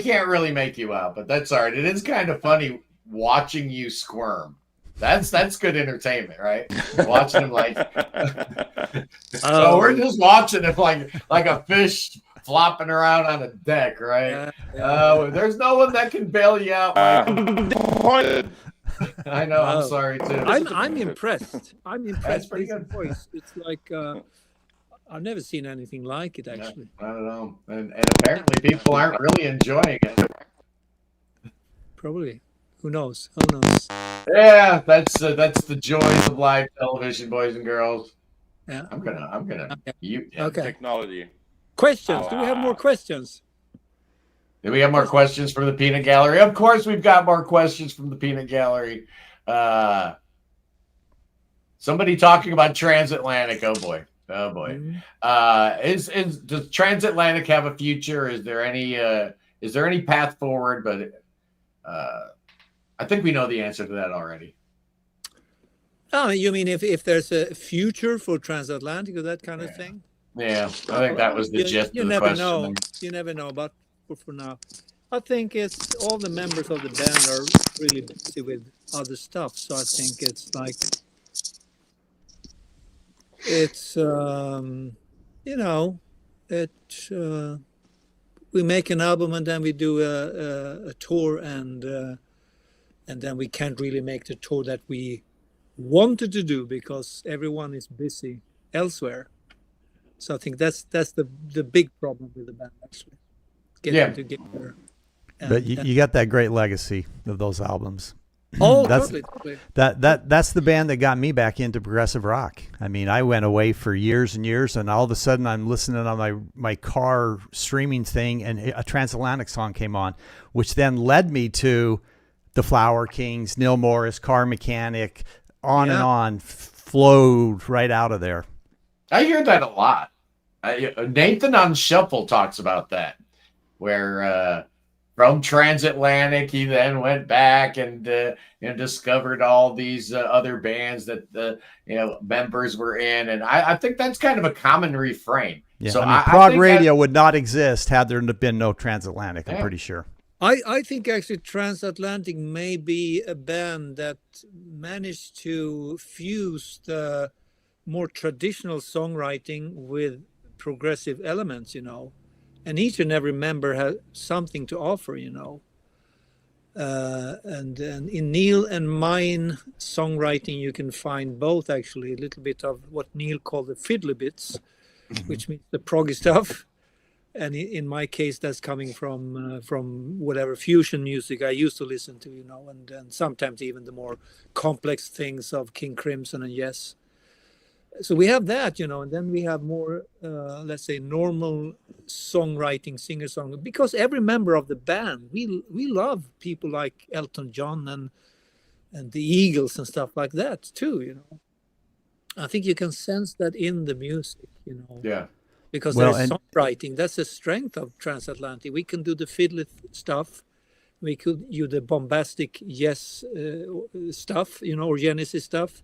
Speaker 1: can't really make you out, but that's all right. It is kind of funny watching you squirm. That's good entertainment, right? Watching him like so we're just watching him like a fish flopping around on a deck, right? There's no one that can bail you out, Michael. I know. I'm sorry too.
Speaker 4: I'm impressed.
Speaker 1: That's pretty
Speaker 4: with his
Speaker 1: good.
Speaker 4: voice. It's like I've never seen anything like it, actually.
Speaker 1: I don't know, and apparently people aren't really enjoying it.
Speaker 4: Probably. Who knows?
Speaker 1: Yeah, that's the joys of live television, boys and girls.
Speaker 4: Yeah.
Speaker 1: I'm gonna.
Speaker 4: Okay.
Speaker 3: Technology.
Speaker 4: Questions? Do we have more questions?
Speaker 1: Do we have more questions from the Peanut Gallery? Of course, we've got more questions from the Peanut Gallery. Somebody talking about Transatlantic. Oh boy. Mm-hmm. Does Transatlantic have a future? Is there any path forward? But I think we know the answer to that already.
Speaker 4: Oh, you mean if there's a future for Transatlantic or that kind of thing?
Speaker 1: Yeah, I think that was the gist of the question.
Speaker 4: You never know, but for now, I think it's all the members of the band are really busy with other stuff. So I think it's like we make an album and then we do a tour and then we can't really make the tour that we wanted to do because everyone is busy elsewhere. So I think that's the big problem with the band, actually. Getting together.
Speaker 2: But you got that great legacy of those albums.
Speaker 4: Oh,
Speaker 2: that's,
Speaker 4: totally.
Speaker 2: That's the band that got me back into progressive rock. I mean, I went away for years and years, and all of a sudden I'm listening on my car streaming thing, and a Transatlantic song came on, which then led me to the Flower Kings, Neil Morris, Car Mechanic, and on, flowed right out of there.
Speaker 1: I hear that a lot. Nathan on Shuffle talks about that, where from Transatlantic he then went back and discovered all these other bands that the members were in, and I think that's kind of a common refrain.
Speaker 2: Yeah,
Speaker 1: so
Speaker 2: I mean, Prog Radio would not exist had there been no Transatlantic. I'm pretty sure.
Speaker 4: I think actually Transatlantic may be a band that managed to fuse the more traditional songwriting with progressive elements, and each and every member has something to offer, and in Neil and mine songwriting, you can find both actually a little bit of what Neil called the fiddly bits, which means the proggy stuff. And in my case, that's coming from whatever fusion music I used to listen to, and sometimes even the more complex things of King Crimson and Yes. So we have that, and then we have more, let's say, normal songwriting, singer-songwriter, because every member of the band, we love people like Elton John and the Eagles and stuff like that too, I think you can sense that in the music,
Speaker 1: Yeah.
Speaker 4: because
Speaker 2: Well,
Speaker 4: there's
Speaker 2: and
Speaker 4: songwriting. That's the strength of Transatlantic. We can do the fiddly stuff. We could do the bombastic Yes stuff, or Genesis stuff.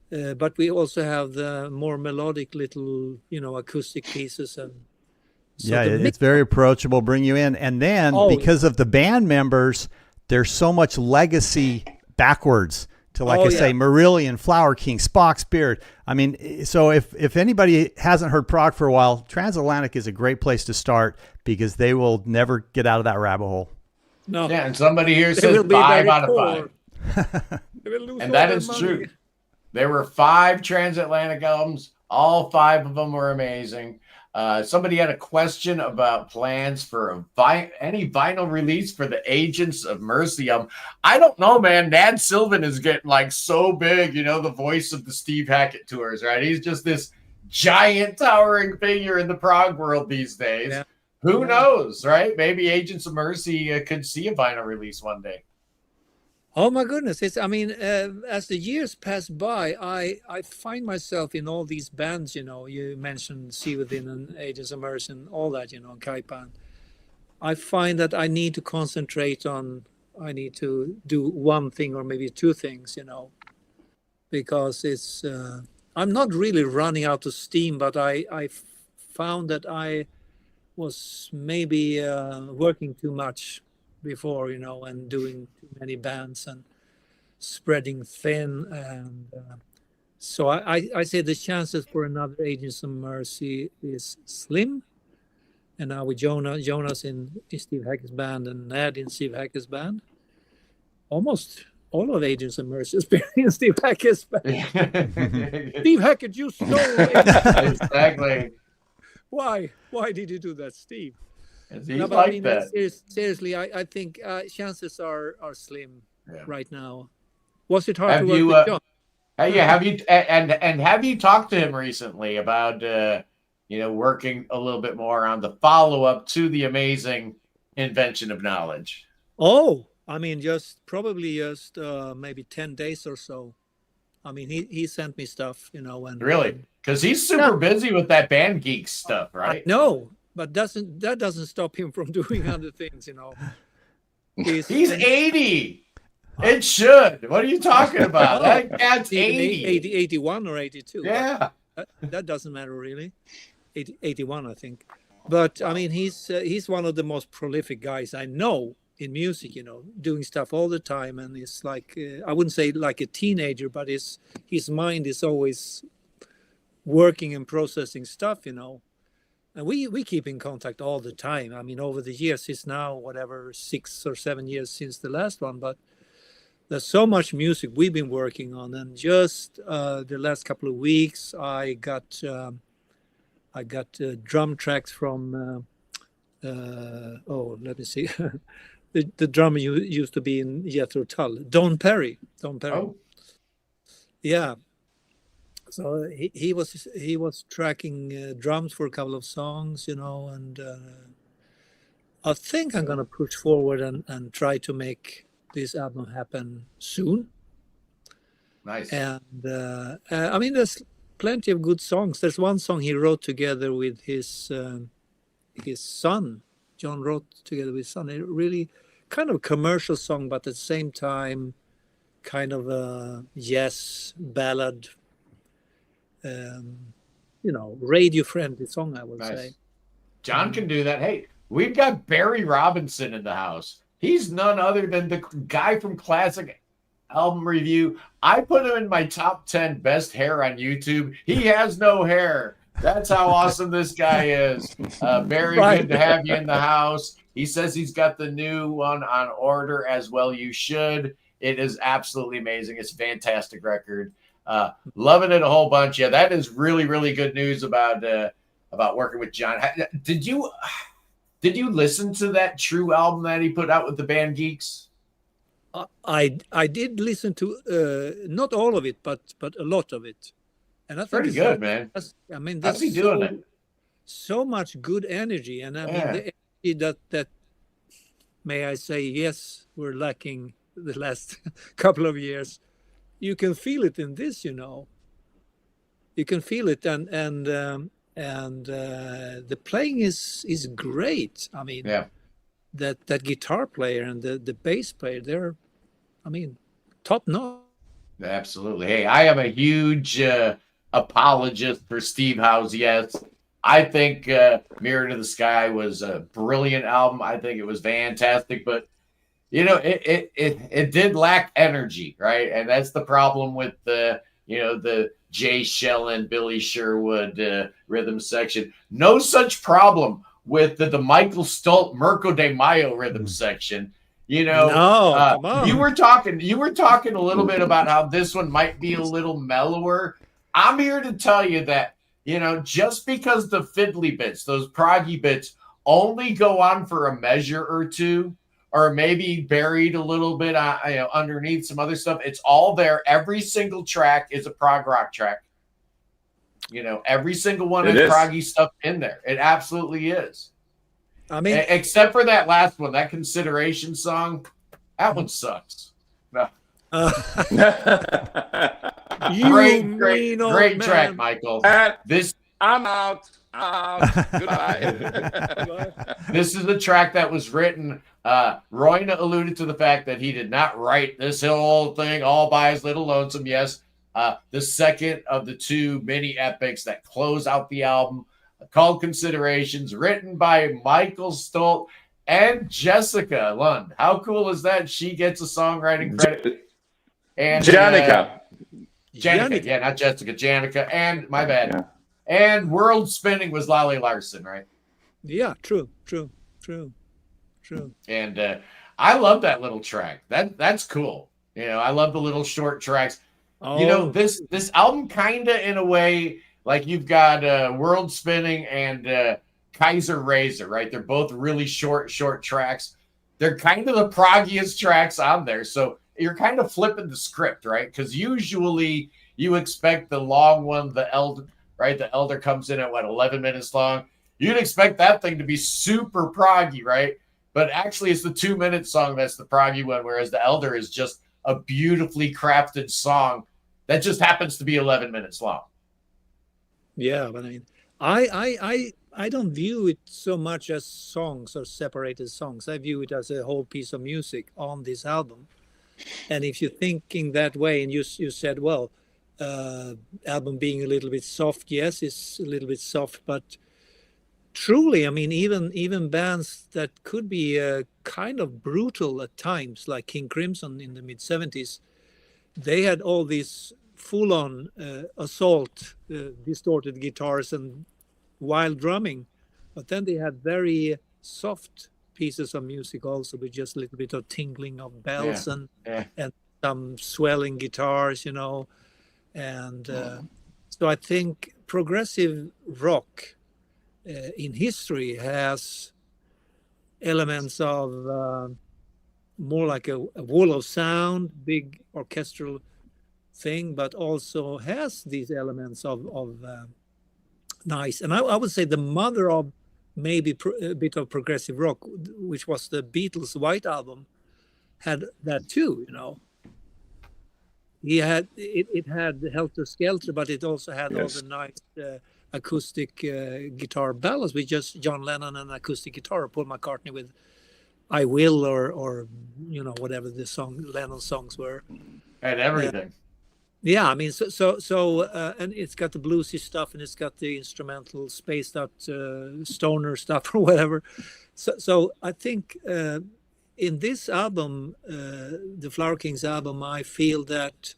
Speaker 4: But we also have the more melodic little, acoustic pieces. And so
Speaker 2: yeah,
Speaker 4: the
Speaker 2: it's
Speaker 4: mix.
Speaker 2: very approachable, bring you in. And then
Speaker 4: Oh,
Speaker 2: because of the band members, there's so much legacy backwards to, like
Speaker 4: Oh,
Speaker 2: I say,
Speaker 4: yeah.
Speaker 2: Marillion, Flower King, Spock's Beard. I mean, so if anybody hasn't heard Prog for a while, Transatlantic is a great place to start because they will never get out of that rabbit hole.
Speaker 4: No,
Speaker 1: Yeah, and somebody here
Speaker 4: they
Speaker 1: says
Speaker 4: will be
Speaker 1: 5
Speaker 4: very
Speaker 1: out of
Speaker 4: poor.
Speaker 1: 5.
Speaker 4: They will lose
Speaker 1: And
Speaker 4: all
Speaker 1: that
Speaker 4: their
Speaker 1: is
Speaker 4: money.
Speaker 1: true. There were 5 Transatlantic albums. All 5 of them were amazing. Somebody had a question about plans for any vinyl release for the Agents of Mercy album. I don't know, man. Nad Sylvan is getting like so big, the voice of the Steve Hackett tours, right? He's just this giant towering figure in the prog world these days.
Speaker 4: Yeah.
Speaker 1: Who
Speaker 4: Yeah.
Speaker 1: knows, right? Maybe Agents of Mercy could see a vinyl release one day.
Speaker 4: Oh my goodness! As the years pass by, I find myself in all these bands. You mentioned Sea Within and Agents of Mercy and all that. Kaipa. I find that I need to concentrate on. I need to do one thing or maybe 2 things. Because it's. I'm not really running out of steam, but I found that I was maybe working too much before, and doing too many bands and spreading thin. And so I say the chances for another Agents of Mercy is slim. And now with Jonas in Steve Hackett's band and Ned in Steve Hackett's band, almost all of Agents of Mercy is in Steve Hackett's band. Steve Hackett, you stole it.
Speaker 1: Exactly.
Speaker 4: Why did you do that, Steve?
Speaker 1: He's
Speaker 4: No, but
Speaker 1: like that.
Speaker 4: seriously, I think chances are slim
Speaker 1: Yeah.
Speaker 4: right now. Was it hard
Speaker 1: Have
Speaker 4: to work
Speaker 1: you,
Speaker 4: with John?
Speaker 1: Yeah, have you and have you talked to him recently about working a little bit more on the follow-up to the amazing invention of knowledge?
Speaker 4: Oh, I mean, probably just maybe 10 days or so. I mean, he sent me stuff, and
Speaker 1: Really? Because he's super busy with that Band Geek stuff, right?
Speaker 4: No, but that doesn't stop him from doing other things,
Speaker 1: He's 80. It should. What are you talking about? That cat's
Speaker 4: even
Speaker 1: 80.
Speaker 4: 81 or 82.
Speaker 1: Yeah.
Speaker 4: That doesn't matter really. 81, I think. But I mean, he's one of the most prolific guys I know in music, doing stuff all the time. And it's like, I wouldn't say like a teenager, but his mind is always working and processing stuff, And we keep in contact all the time. I mean, over the years, it's now whatever 6 or 7 years since the last one, but there's so much music we've been working on, and just the last couple of weeks, I got drum tracks from. Let me see, the drummer used to be in Jethro Tull, Don Perry.
Speaker 1: Oh.
Speaker 4: Yeah. So he was tracking drums for a couple of songs, and I think I'm gonna push forward and try to make this album happen soon.
Speaker 1: Nice.
Speaker 4: And I mean, there's plenty of good songs. There's one song he wrote together with his son. John wrote together with his son. A really kind of commercial song, but at the same time, kind of a ballad. Radio friendly song, I would say.
Speaker 1: John can do that. Hey, we've got Barry Robinson in the house. He's none other than the guy from Classic Album Review. I put him in my top 10 best hair on YouTube. He has no hair. That's how awesome this guy is. Very good to have you in the house. He says he's got the new one on order as well. You should. It is absolutely amazing. It's a fantastic record. Loving it a whole bunch. Yeah, that is really, really good news about working with John. Did you listen to that True album that he put out with the band Geeks?
Speaker 4: I did listen to not all of it, but a lot of it, and I think
Speaker 1: pretty good, man.
Speaker 4: I mean,
Speaker 1: how's he doing it?
Speaker 4: So much good energy, and I mean the energy that may I say, yes, we're lacking the last couple of years. You can feel it in this, you know. You can feel it, and the playing is great. I mean, that guitar player and the bass player, they're, I mean, top notch.
Speaker 1: Absolutely. Hey, I am a huge apologist for Steve Howe's. Yes, I think Mirror to the Sky was a brilliant album. I think it was fantastic, but you know, it did lack energy, right? And that's the problem with the Jay Shellen, Billy Sherwood rhythm section. No such problem with the Michael Stolt, Mirko de Mayo rhythm section. You know,
Speaker 4: come on.
Speaker 1: you were talking a little bit about how this one might be a little mellower. I'm here to tell you that, you know, just because the fiddly bits, those proggy bits, only go on for a measure or two, or maybe buried a little bit underneath some other stuff, it's all there. Every single track is a prog rock track. You know, every single one has proggy stuff in there. It absolutely is. I mean, except for that last one, that Consideration song, that one sucks. No. Great track, Michael.
Speaker 3: I'm out. Goodbye.
Speaker 1: This is the track that was written. Roine alluded to the fact that he did not write this whole thing all by his little lonesome. Yes, the second of the two mini epics that close out the album, called Considerations, written by Michael Stolt and Jessica Lund. How cool is that? She gets a songwriting credit. And
Speaker 3: Janica.
Speaker 1: Janica, yeah, not Jessica, Janica. And my bad. Yeah. And World Spinning was Lolly Larson, right?
Speaker 4: Yeah, true.
Speaker 1: And I love that little track. That's cool. You know, I love the little short tracks. Oh. You know, this album kind of, in a way, like you've got World Spinning and Kaiser Razor, right? They're both really short tracks. They're kind of the proggiest tracks on there. So you're kind of flipping the script, right? Because usually you expect the long one, the Elder, right? The Elder comes in at 11 minutes long. You'd expect that thing to be super proggy, right? But actually it's the 2-minute song that's the proggy one, whereas the Elder is just a beautifully crafted song that just happens to be 11 minutes long.
Speaker 4: Yeah, but I mean, I don't view it so much as songs or separated songs. I view it as a whole piece of music on this album. And if you're thinking that way, and you said, well, album being a little bit soft, yes, it's a little bit soft, but truly, I mean, even bands that could be kind of brutal at times, like King Crimson in the mid-70s, they had all these full-on assault, distorted guitars and wild drumming, but then they had very soft pieces of music also, with just a little bit of tingling of bells and some swelling guitars, you know. And so I think progressive rock in history has elements of more like a wall of sound, big orchestral thing, but also has these elements of nice. And I would say the mother of maybe a bit of progressive rock, which was the Beatles' White Album, had that too, you know. It had Helter Skelter, but it also had all the nice acoustic guitar ballads with just John Lennon and acoustic guitar, or Paul McCartney with I Will, or you know, whatever the Lennon songs were.
Speaker 1: And everything.
Speaker 4: Yeah, I mean, and it's got the bluesy stuff, and it's got the instrumental, spaced out stoner stuff or whatever. So I think in this album, the Flower Kings album, I feel that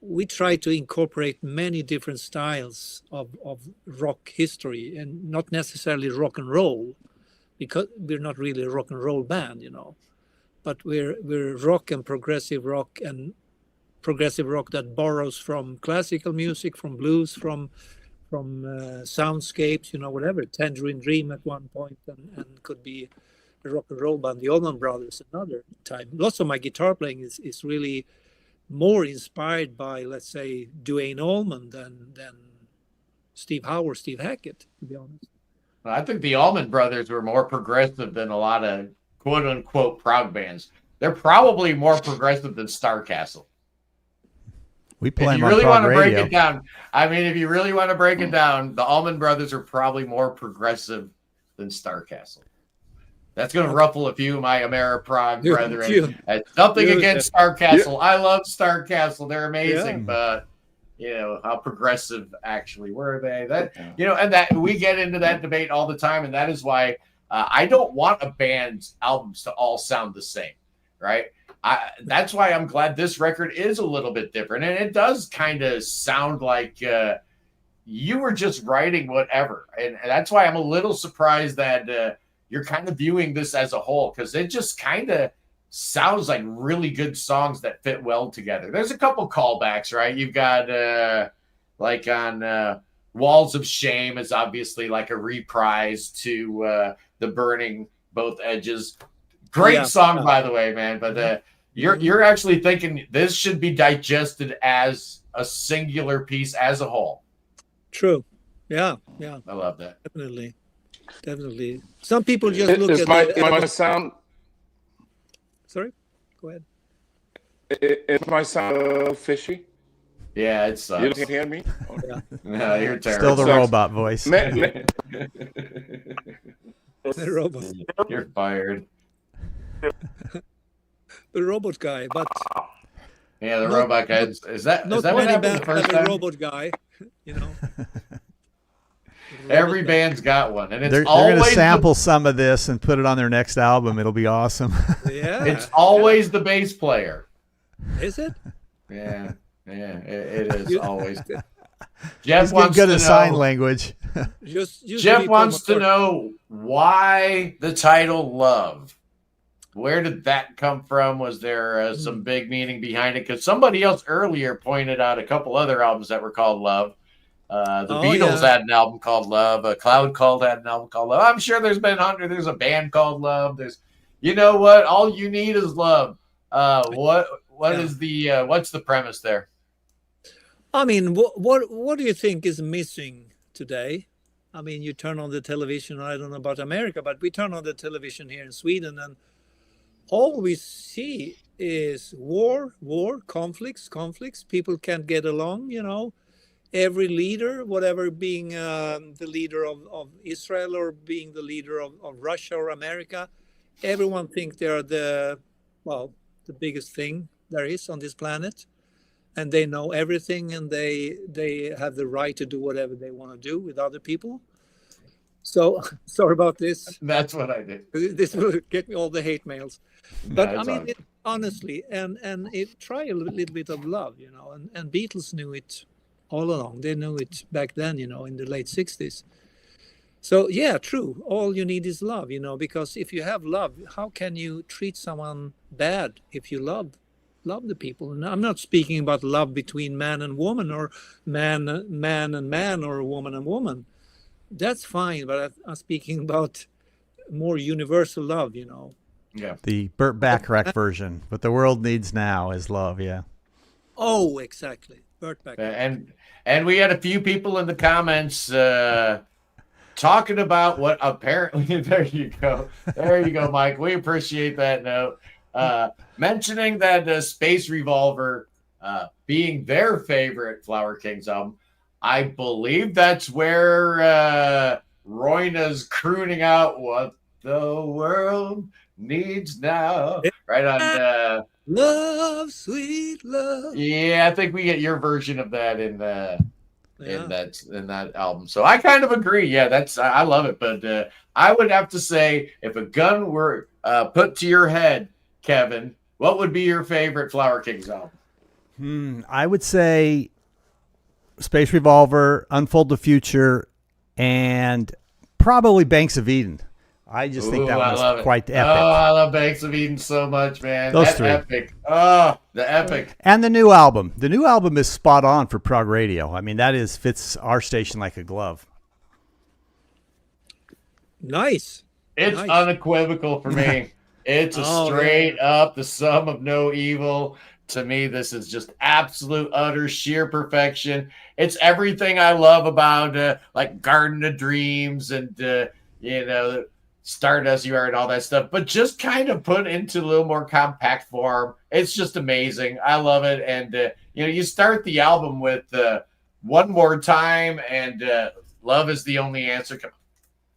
Speaker 4: we try to incorporate many different styles of rock history, and not necessarily rock and roll, because we're not really a rock and roll band, but we're rock and progressive rock that borrows from classical music, from blues, from soundscapes, whatever. Tangerine Dream at one point, and could be a rock and roll band. The Allman Brothers another time. Lots of my guitar playing is really more inspired by, let's say, Duane Allman than Steve Howe or Steve Hackett, to be honest.
Speaker 1: I think the Allman Brothers were more progressive than a lot of quote unquote prog bands. They're probably more progressive than Starcastle.
Speaker 2: We play
Speaker 1: if you really want to break it down, if you really want to break it down, the Allman Brothers are probably more progressive than Starcastle. That's going to ruffle a few of my Ameriprog brethren. Nothing against Starcastle. I love Starcastle. They're amazing, but how progressive actually were they? And that we get into that debate all the time, and that is why I don't want a band's albums to all sound the same, right? That's why I'm glad this record is a little bit different, and it does kind of sound like you were just writing whatever, and that's why I'm a little surprised that you're kind of viewing this as a whole, because it just kind of sounds like really good songs that fit well together. There's a couple callbacks, right? You've got like on Walls of Shame is obviously like a reprise to The Burning Both Edges. Great song, by the way, man. But you're actually thinking this should be digested as a singular piece as a whole.
Speaker 4: True. Yeah.
Speaker 1: I love that.
Speaker 4: Definitely. Some people just look at
Speaker 3: my sound.
Speaker 4: Sorry, go ahead.
Speaker 3: Is my sound fishy?
Speaker 1: Yeah, it sucks.
Speaker 3: You can't hear me?
Speaker 4: Oh, yeah.
Speaker 1: No, you're terrible.
Speaker 2: Still the robot voice.
Speaker 4: The robot.
Speaker 1: You're fired.
Speaker 4: The robot guy, but
Speaker 1: yeah, the robot guy. Is that what happened the first
Speaker 4: time?
Speaker 1: A
Speaker 4: robot guy,
Speaker 1: Every band's got one, and
Speaker 2: they're going to sample some of this and put it on their next album. It'll be awesome.
Speaker 4: Yeah,
Speaker 1: it's always the bass player.
Speaker 4: Is it?
Speaker 1: Yeah, it is always. Jeff
Speaker 2: wants good at sign language.
Speaker 1: Jeff wants to know why the title Love. Where did that come from? Was there some big meaning behind it? Because somebody else earlier pointed out a couple other albums that were called Love. The Beatles had an album called Love. Cloud Cult had an album called Love. I'm sure there's a band called Love. You know what? All you need is love. What's the premise there?
Speaker 4: I mean, what do you think is missing today? I mean, you turn on the television. I don't know about America, but we turn on the television here in Sweden, and all we see is war, conflicts. People can't get along, Every leader, whatever being the leader of Israel or being the leader of Russia or America, everyone thinks they are the biggest thing there is on this planet. And they know everything, and they have the right to do whatever they want to do with other people. So sorry about this.
Speaker 1: That's what I did.
Speaker 4: This will get me all the hate mails. But
Speaker 1: No,
Speaker 4: honestly, and try a little bit of love, and Beatles knew it all along. They knew it back then, in the late 60s. So yeah, true. All you need is love, because if you have love, how can you treat someone bad if you love the people? And I'm not speaking about love between man and woman, or man and man, or woman and woman. That's fine, but I'm speaking about more universal love,
Speaker 1: Yeah.
Speaker 2: The Burt Bacharach version. What the world needs now is love, yeah.
Speaker 4: Oh, exactly. Burt Bacharach.
Speaker 1: And we had a few people in the comments talking about what apparently there you go, Mike. We appreciate that note. Mentioning that Space Revolver being their favorite Flower Kings album. I believe that's where Roine is crooning out what the world needs now. Right on.
Speaker 4: Love, sweet love.
Speaker 1: Yeah, I think we get your version of that in
Speaker 4: Yeah.
Speaker 1: in that album. So I kind of agree. Yeah, I love it. But I would have to say, if a gun were put to your head, Kevin, what would be your favorite Flower Kings album?
Speaker 2: I would say Space Revolver, Unfold the Future, and probably Banks of Eden. I just think that
Speaker 1: I love
Speaker 2: was
Speaker 1: it.
Speaker 2: quite epic.
Speaker 1: Oh, I love Banks of Eden so much, man.
Speaker 2: Those
Speaker 1: That's
Speaker 2: three.
Speaker 1: epic. Oh, the epic.
Speaker 2: And the new album. The new album is spot on for Prog Radio. I mean, fits our station like a glove.
Speaker 4: Nice.
Speaker 1: It's
Speaker 4: Nice.
Speaker 1: unequivocal for me. It's a straight up the sum of no evil. To me, this is just absolute, utter, sheer perfection. It's everything I love about like Garden of Dreams and Stardust You Are and all that stuff, but just kind of put into a little more compact form. It's just amazing. I love it. And you start the album with One More Time and Love Is the Only Answer.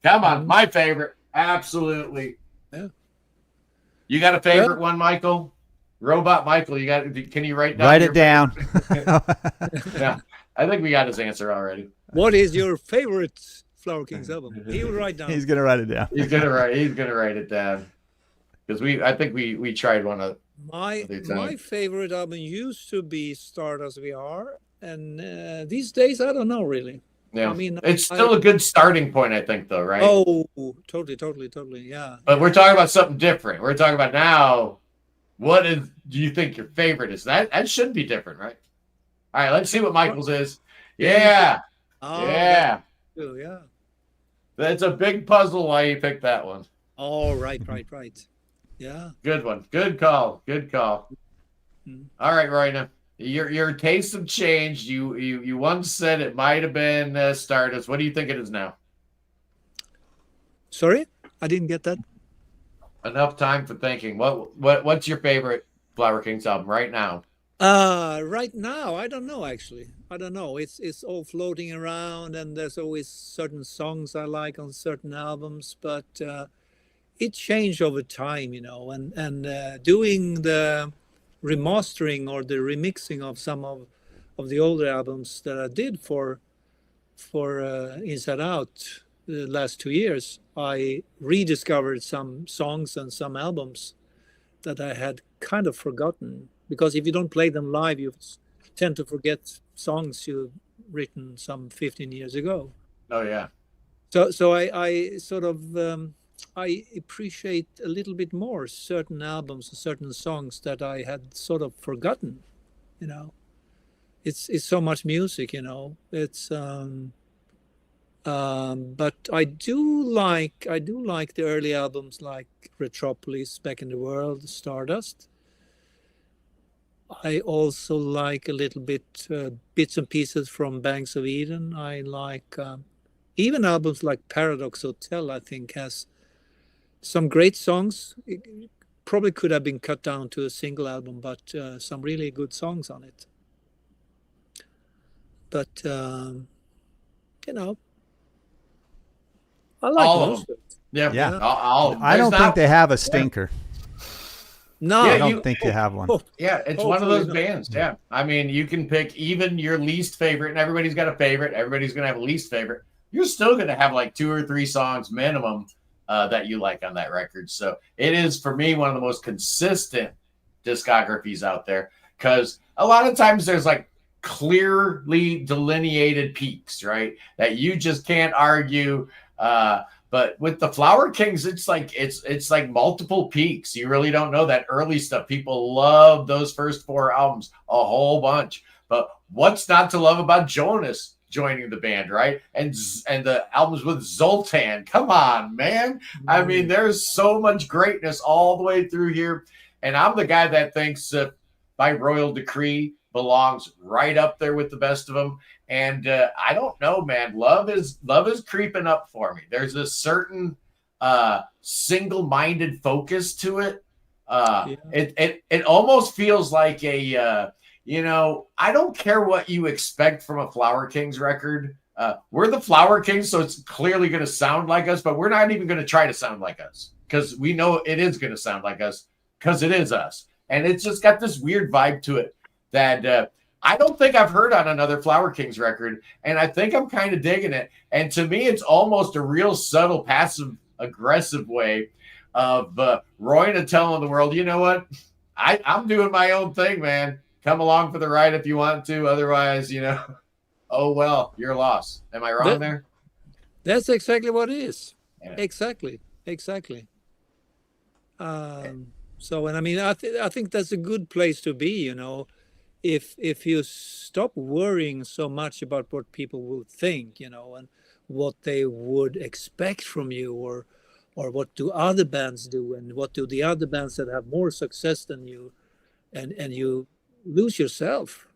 Speaker 1: Come on, my favorite. Absolutely.
Speaker 4: Yeah.
Speaker 1: You got a favorite one, Michael? Robot Michael, can you write down?
Speaker 2: Write it down.
Speaker 1: Yeah, I think we got his answer already.
Speaker 4: What is your favorite Flower Kings album? He will write down.
Speaker 2: He's gonna write it down.
Speaker 1: He's gonna write it down. Because I think we tried one of
Speaker 4: my favorite album used to be Stardust VR, and these days I don't know really.
Speaker 1: Yeah,
Speaker 4: I mean,
Speaker 1: it's still a good starting point, I think, though, right?
Speaker 4: Oh, totally, yeah.
Speaker 1: But we're talking about something different. We're talking about now. Do you think your favorite is? That should be different, right? All right, let's see what Michael's is. Yeah, yeah.
Speaker 4: Yeah.
Speaker 1: That's a big puzzle why you picked that one.
Speaker 4: Oh, right. Yeah.
Speaker 1: Good one. Good call. All right, Roine. Your tastes have changed. You once said it might have been Stardust. What do you think it is now?
Speaker 4: Sorry, I didn't get that.
Speaker 1: Enough time for thinking. What's your favorite Flower Kings album right now?
Speaker 4: Right now, I don't know actually. I don't know. It's all floating around, and there's always certain songs I like on certain albums, but it changed over time, and doing the remastering or the remixing of some of the older albums that I did for Inside Out the last 2 years, I rediscovered some songs and some albums that I had kind of forgotten, because if you don't play them live, you tend to forget songs you've written some 15 years ago.
Speaker 1: Oh yeah.
Speaker 4: So I sort of I appreciate a little bit more certain albums and certain songs that I had sort of forgotten. It's so much music. It's but I do like the early albums like Retropolis, Back in the World, Stardust. I also like a little bit bits and pieces from Banks of Eden. I like even albums like Paradox Hotel, I think, has some great songs. It probably could have been cut down to a single album, but some really good songs on it. But I like
Speaker 1: all
Speaker 4: most
Speaker 1: of
Speaker 4: of
Speaker 1: them.
Speaker 4: it.
Speaker 1: Yeah.
Speaker 2: I don't think they have a stinker.
Speaker 4: No,
Speaker 2: I don't think you have one.
Speaker 1: Yeah, it's one of those bands. Yeah. I mean, you can pick even your least favorite, and everybody's got a favorite. Everybody's going to have a least favorite. You're still going to have like 2 or 3 songs minimum that you like on that record. So it is, for me, one of the most consistent discographies out there, because a lot of times there's like clearly delineated peaks, right? That you just can't argue. But with the Flower Kings, it's like multiple peaks. You really don't know that early stuff. People love those first 4 albums a whole bunch. But what's not to love about Jonas joining the band, right? And the albums with Zoltan. Come on, man. I mean, there's so much greatness all the way through here. And I'm the guy that thinks By Royal Decree belongs right up there with the best of them. And I don't know, man. Love is creeping up for me. There's a certain single-minded focus to it. It almost feels like a I don't care what you expect from a Flower Kings record. we're the Flower Kings, so it's clearly going to sound like us, but we're not even going to try to sound like us because we know it is going to sound like us because it is us. And it's just got this weird vibe to it that I don't think I've heard on another Flower Kings record, and I think I'm kind of digging it. And to me, it's almost a real subtle, passive-aggressive way of Roine telling the world, you know what? I'm doing my own thing, man. Come along for the ride if you want to. Otherwise, oh, well, you're lost. Am I wrong there?
Speaker 4: That's exactly what it is.
Speaker 1: Yeah.
Speaker 4: Exactly. So, and I mean, I think that's a good place to be, if you stop worrying so much about what people will think, and what they would expect from you, or what do other bands do, and what do the other bands that have more success than you, and you lose yourself.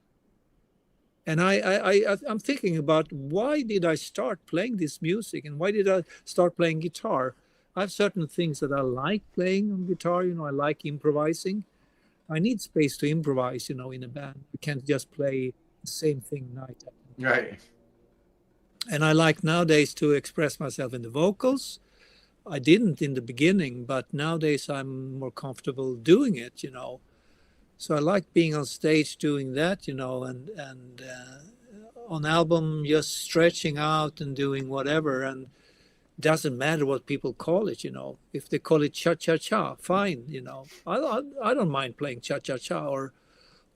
Speaker 4: And I'm thinking about, why did I start playing this music, and why did I start playing guitar? I have certain things that I like playing on guitar. I like improvising. I need space to improvise, in a band. You can't just play the same thing night after night.
Speaker 1: Right.
Speaker 4: And I like nowadays to express myself in the vocals. I didn't in the beginning, but nowadays I'm more comfortable doing it, So I like being on stage doing that, and on album just stretching out and doing whatever, and doesn't matter what people call it, If they call it cha-cha-cha, fine, I don't mind playing cha-cha-cha or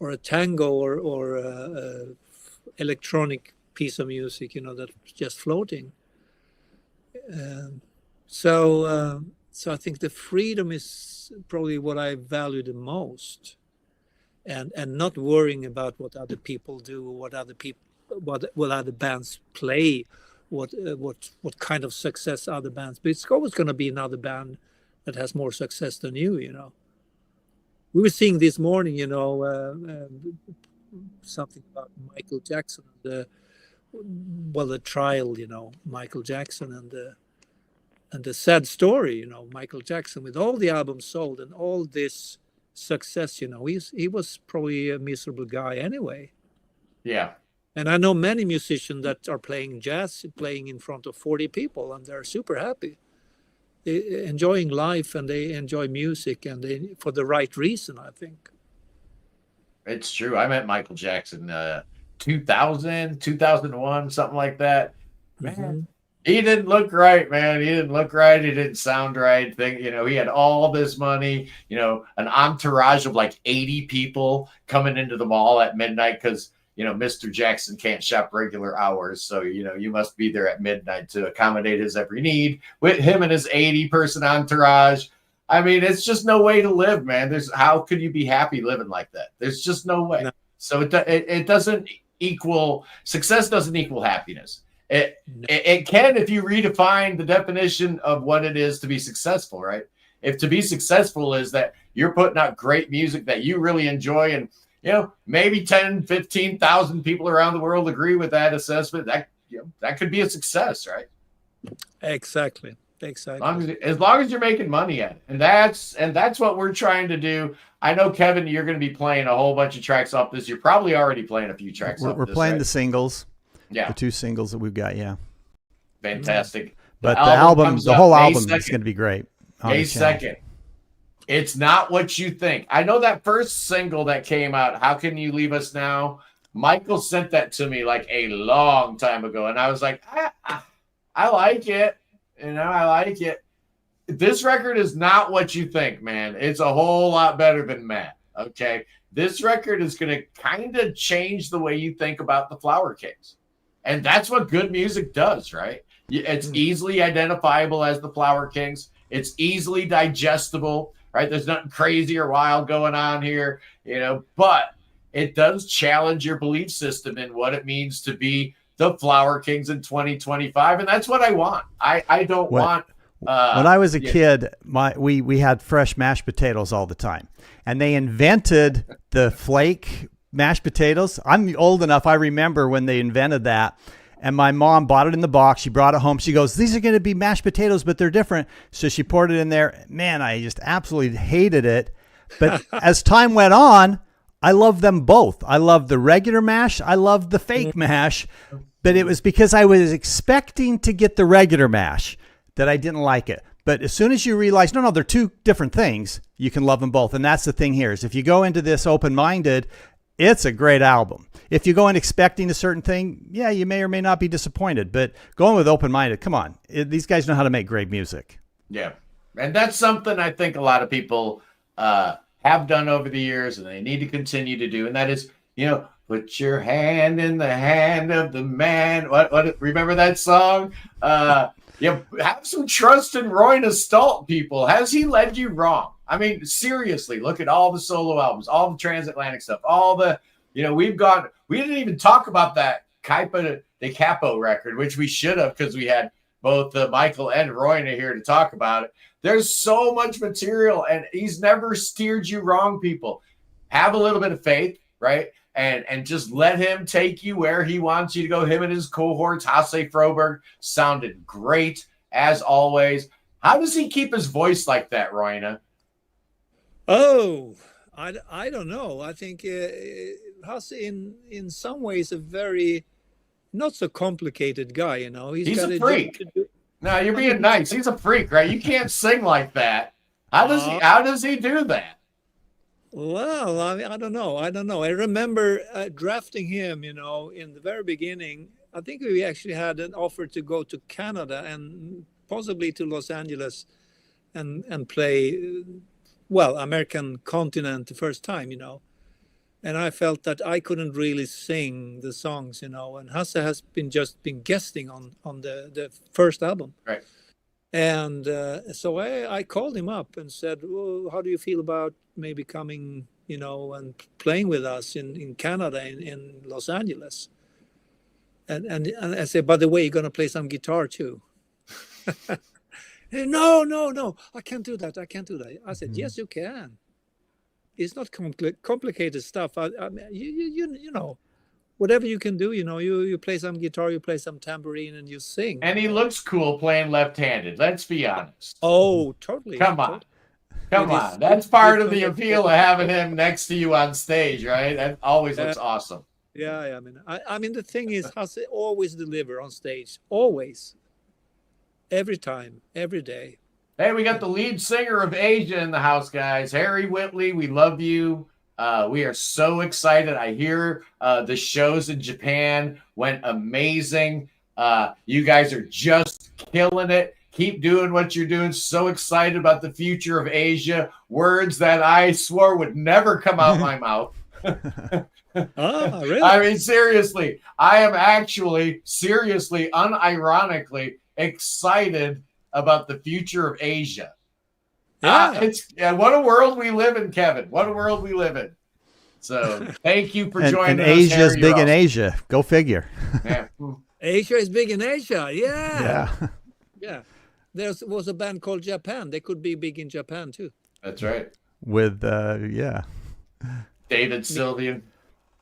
Speaker 4: a tango or a electronic piece of music, that's just floating. So I think the freedom is probably what I value the most. And not worrying about what other people do, what other bands play, what kind of success other bands. But it's always going to be another band that has more success than you. We were seeing this morning, something about Michael Jackson, the trial, Michael Jackson and the sad story, Michael Jackson with all the albums sold and all this success, he was probably a miserable guy anyway.
Speaker 1: Yeah.
Speaker 4: And I know many musicians that are playing jazz, playing in front of 40 people, and they're super happy. They're enjoying life, and they enjoy music, and for the right reason, I think.
Speaker 1: It's true. I met Michael Jackson 2000, 2001, something like that. Man, he didn't look right, man. He didn't look right. He didn't sound right. He had all this money, an entourage of like 80 people coming into the mall at midnight because, Mr. Jackson can't shop regular hours. So, you must be there at midnight to accommodate his every need with him and his 80-person entourage. I mean, it's just no way to live, man. How could you be happy living like that? There's just no way. No. So it doesn't equal, success doesn't equal happiness. It can if you redefine the definition of what it is to be successful, right? If to be successful is that you're putting out great music that you really enjoy, and maybe 10, 15,000 people around the world agree with that assessment, that could be a success, right?
Speaker 4: Exactly.
Speaker 1: As long as you're making money at it. And that's what we're trying to do. I know, Kevin, you're going to be playing a whole bunch of tracks off this. You're probably already playing a few tracks off this.
Speaker 2: We're playing the singles.
Speaker 1: Yeah.
Speaker 2: The 2 singles that we've got, yeah.
Speaker 1: Fantastic.
Speaker 2: But the whole album is going to be great.
Speaker 1: May 2nd. It's Not What You Think. I know that first single that came out, How Can You Leave Us Now? Michael sent that to me like a long time ago. And I was like, I like it. I like it. This record is not what you think, man. It's a whole lot better than Matt. Okay. This record is going to kind of change the way you think about the Flower Kings. And that's what good music does, right? It's easily identifiable as the Flower Kings. It's easily digestible, right? There's nothing crazy or wild going on here, but it does challenge your belief system in what it means to be the Flower Kings in 2025. And that's what I want. I don't want.
Speaker 2: When I was a kid, we had fresh mashed potatoes all the time. And they invented the flake mashed potatoes. I'm old enough. I remember when they invented that. And my mom bought it in the box. She brought it home. She goes, these are going to be mashed potatoes, but they're different. So she poured it in there. Man, I just absolutely hated it. But as time went on, I love them both. I love the regular mash. I love the fake mash. But it was because I was expecting to get the regular mash that I didn't like it. But as soon as you realize, no, they're two different things, you can love them both. And that's the thing here is if you go into this open-minded, it's a great album. If you go in expecting a certain thing, yeah, you may or may not be disappointed. But going with open-minded, come on. These guys know how to make great music.
Speaker 1: Yeah. And that's something I think a lot of people have done over the years and they need to continue to do. And that is, put your hand in the hand of the man. What remember that song? Have some trust in Roine and Stolt, people. Has he led you wrong? I mean, seriously, look at all the solo albums, all the Transatlantic stuff, all the, we didn't even talk about that Kaipa de Capo record, which we should have because we had both Michael and Roine here to talk about it. There's so much material and he's never steered you wrong, people. Have a little bit of faith, right? And just let him take you where he wants you to go. Him and his cohorts, Hasse Froberg, sounded great as always. How does he keep his voice like that, Roine?
Speaker 4: Oh, I don't know. I think Hasse in some ways a very not so complicated guy. He's got
Speaker 1: a freak. No, you're being nice. He's a freak, right? You can't sing like that. How does he do that?
Speaker 4: Well, I don't know. I remember drafting him, in the very beginning. I think we actually had an offer to go to Canada and possibly to Los Angeles and play, American continent the first time, And I felt that I couldn't really sing the songs, And Hasse has been guesting on the first album.
Speaker 1: Right.
Speaker 4: And so I called him up and said, well, how do you feel about maybe coming, and playing with us in Canada, in Los Angeles? And I said, by the way, you're going to play some guitar too. No, I can't do that. I said, yes, you can. It's not complicated stuff. I mean, you whatever you can do, you play some guitar, you play some tambourine, and you sing.
Speaker 1: And he looks cool playing left-handed. Let's be honest.
Speaker 4: Oh, totally.
Speaker 1: Come on. That's part of the appeal of having him next to you on stage, right? That always looks awesome.
Speaker 4: Yeah. I mean, the thing is, Hasse always deliver on stage, always, every time, every day.
Speaker 1: Hey, we got the lead singer of Asia in the house, guys. Harry Whitley, we love you. We are so excited. I hear the shows in Japan went amazing. You guys are just killing it. Keep doing what you're doing. So excited about the future of Asia. Words that I swore would never come out my mouth.
Speaker 4: Oh, really?
Speaker 1: I mean, seriously. I am actually, unironically excited about the future of Asia. What a world we live in, Kevin. What a world we live in. So thank you for joining us.
Speaker 2: And Asia's big in Asia. Go figure.
Speaker 1: Yeah.
Speaker 4: Asia is big in Asia.
Speaker 2: Yeah.
Speaker 4: There was a band called Japan. They could be big in Japan too.
Speaker 1: That's right.
Speaker 2: With
Speaker 1: David Sylvian,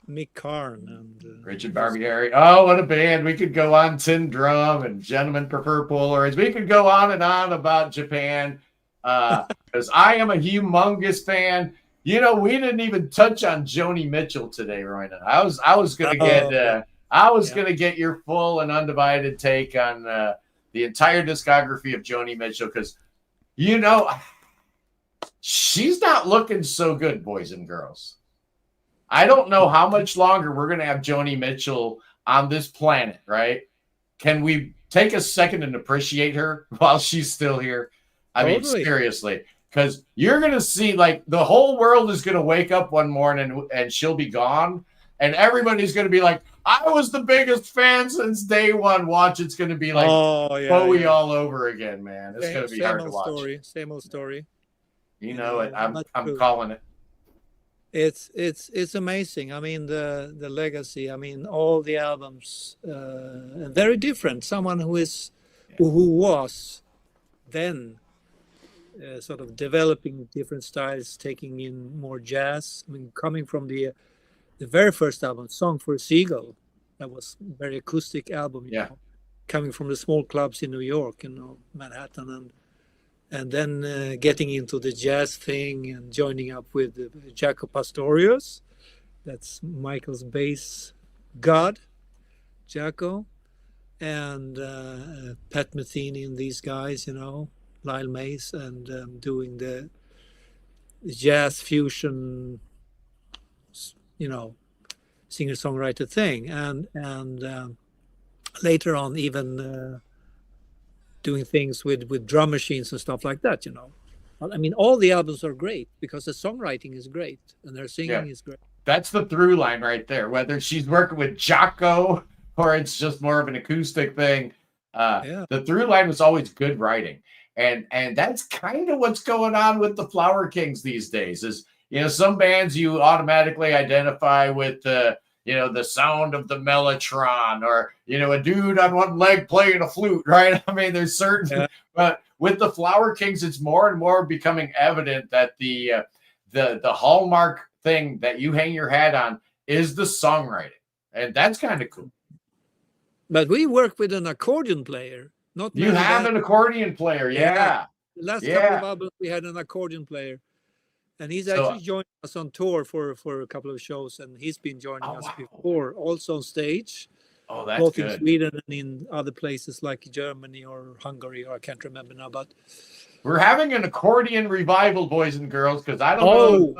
Speaker 4: Mick Karn, and
Speaker 1: Richard Barbieri. Oh, what a band. We could go on. Tin Drum and Gentlemen Prefer Polaroids. We could go on and on about Japan because I am a humongous fan. We didn't even touch on Joni Mitchell today, Roine. I was going to get your full and undivided take on the entire discography of Joni Mitchell because, she's not looking so good, boys and girls. I don't know how much longer we're going to have Joni Mitchell on this planet, right? Can we take a second and appreciate her while she's still here? I mean, seriously, because you're going to see the whole world is going to wake up one morning and she'll be gone. And everybody's going to be like, I was the biggest fan since day one. Watch, it's going to be like Bowie all over again, man. It's going to be hard to watch.
Speaker 4: Same old story.
Speaker 1: You know it. I'm calling it.
Speaker 4: It's amazing. I mean, the legacy. I mean, all the albums, very different. Someone who was then sort of developing different styles, taking in more jazz. I mean, coming from the very first album, Song for a Seagull, that was a very acoustic album. Coming from the small clubs in New York, Manhattan, and then getting into the jazz thing and joining up with Jaco Pastorius. That's Michael's bass god, Jaco. and Pat Metheny and these guys, Lyle Mays, and doing the jazz fusion, singer-songwriter thing, and later on even doing things with drum machines and stuff like that. I mean, all the albums are great because the songwriting is great and their singing is great.
Speaker 1: That's the through line right there. Whether she's working with Jocko or it's just more of an acoustic thing, the through line was always good writing, and that's kind of what's going on with the Flower Kings these days. Is some bands you automatically identify with the sound of the mellotron, or a dude on one leg playing a flute, right? I mean, there's certain, but with the Flower Kings, it's more and more becoming evident that the hallmark thing that you hang your hat on is the songwriting, and that's kind of cool.
Speaker 4: But we work with an accordion player. Not
Speaker 1: you have an accordion player, yeah.
Speaker 4: The last couple of albums we had an accordion player, and he's actually joined us on tour for a couple of shows, and he's been joining us before, also on stage.
Speaker 1: Oh, that's
Speaker 4: both
Speaker 1: good.
Speaker 4: In Sweden and in other places like Germany or Hungary, or I can't remember now. But
Speaker 1: we're having an accordion revival, boys and girls, because I don't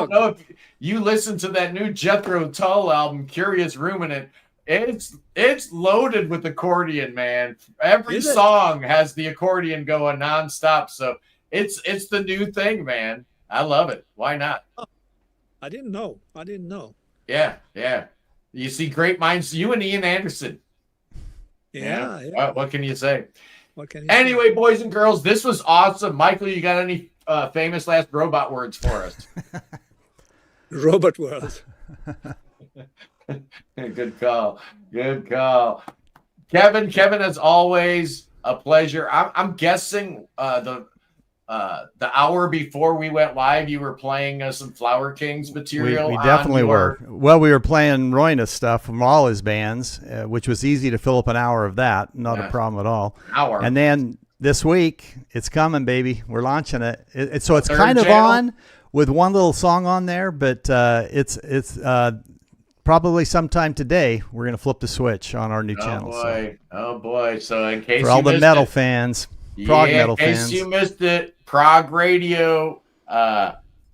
Speaker 1: know if you listened to that new Jethro Tull album, Curious Ruminant. It's loaded with accordion, man. Every song has the accordion going nonstop, so it's the new thing, man. I love it. Why not?
Speaker 4: I didn't know.
Speaker 1: Yeah. You see great minds. You and Ian Anderson.
Speaker 4: Yeah.
Speaker 1: What can you say? Anyway, boys and girls, this was awesome. Michael, you got any famous last robot words for us?
Speaker 4: Robot words.
Speaker 1: Good call. Kevin, as always, a pleasure. I'm guessing the hour before we went live, you were playing some Flower Kings material.
Speaker 2: We definitely were. Well, we were playing Roine stuff from all his bands, which was easy to fill up an hour of that. Not a problem at all.
Speaker 1: Hour.
Speaker 2: And then this week, it's coming, baby. We're launching it. So it's
Speaker 1: Third
Speaker 2: kind of
Speaker 1: channel?
Speaker 2: on with one little song on there, but it's probably sometime today we're going to flip the switch on our new channel.
Speaker 1: Oh boy! So in case
Speaker 2: for all the metal
Speaker 1: it,
Speaker 2: fans, Prog metal fans,
Speaker 1: in case you missed it, Prog Radio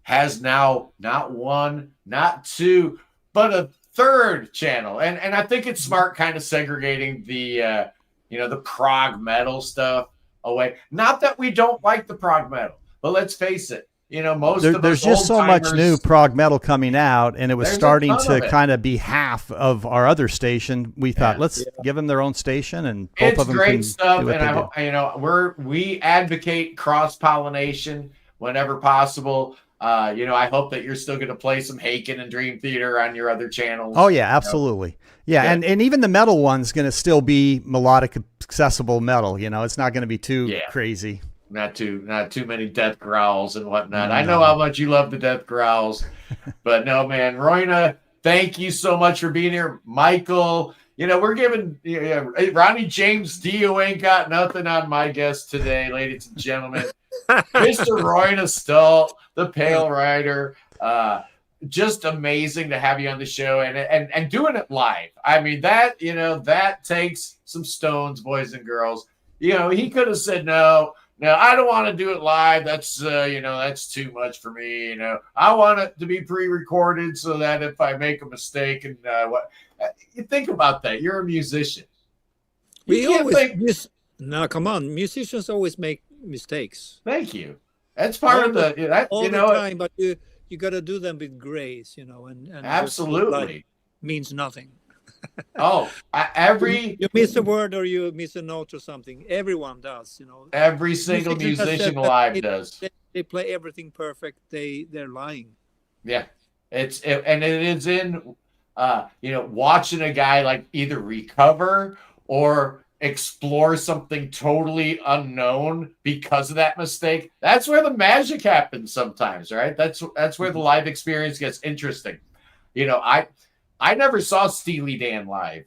Speaker 1: has now not one, not two, but a third channel, and I think it's smart, kind of segregating the the prog metal stuff away. Not that we don't like the prog metal, but let's face it. There's
Speaker 2: just so much new prog metal coming out, and it was starting to kind of be half of our other station. We thought, let's give them their own station, and both of them
Speaker 1: great
Speaker 2: can
Speaker 1: stuff.
Speaker 2: do what
Speaker 1: and we advocate cross pollination whenever possible. I hope that you're still going to play some Haken and Dream Theater on your other channels.
Speaker 2: Oh yeah, absolutely. Yeah, and even the metal one's going to still be melodic, accessible metal. It's not going to be too crazy.
Speaker 1: Not too many death growls and whatnot. No. I know how much you love the death growls, but no, man. Roine, thank you so much for being here. Michael, we're giving Ronnie James Dio ain't got nothing on my guest today, ladies and gentlemen. Mr. Roine Stolt, the Pale Rider. Just amazing to have you on the show and doing it live. I mean, that takes some stones, boys and girls. He could have said no. No, I don't want to do it live. That's that's too much for me. I want it to be pre-recorded so that if I make a mistake and you think about that. You're a musician.
Speaker 4: No, come on. Musicians always make mistakes.
Speaker 1: Thank you. That's part of the
Speaker 4: time, but you got to do them with grace, and
Speaker 1: absolutely
Speaker 4: means nothing.
Speaker 1: You
Speaker 4: miss a word or you miss a note or something. Everyone does,
Speaker 1: Every single musician live does.
Speaker 4: They play everything perfect. They're lying.
Speaker 1: Yeah, it is in watching a guy like either recover or explore something totally unknown because of that mistake. That's where the magic happens sometimes, right? That's where the live experience gets interesting. I never saw Steely Dan live.